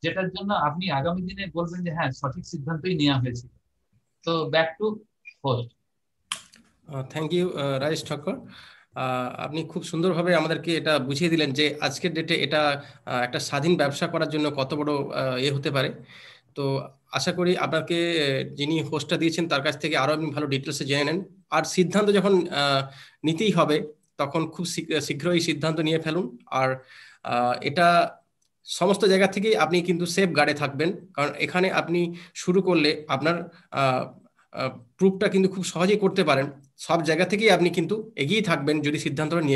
[SPEAKER 3] যেটার জন্য আপনি আগামী দিনে বলবেন যে হ্যাঁ সঠিক সিদ্ধান্তই নেওয়া হয়েছে। তো back to host.
[SPEAKER 2] Thank you Rajesh Thakur. আপনি খুব সুন্দরভাবে আমাদেরকে এটা বুঝিয়ে দিলেন যে আজকের ডেটে এটা একটা স্বাধীন ব্যবসা করার জন্য কত বড় হতে পারে। তো আশা করি আপনাকে যিনি হোস্টটা দিয়েছেন তার কাছ থেকে আরো আপনি ভালো ডিটেলসে জেনে নেন। আর সিদ্ধান্ত যখন নিতেই হবে তখন খুব শীঘ্রই সিদ্ধান্ত নিয়ে ফেলুন। আর এটা সমস্ত জায়গা থেকেই আপনি কিন্তু সেফ গার্ডে থাকবেন, কারণ এখানে আপনি শুরু করলে আপনার প্রুফটা কিন্তু খুব সহজেই করতে পারেন। সব জায়গা থেকেই আপনি কিন্তু এগিয়ে থাকবেন যদি সিদ্ধান্তটা নিয়ে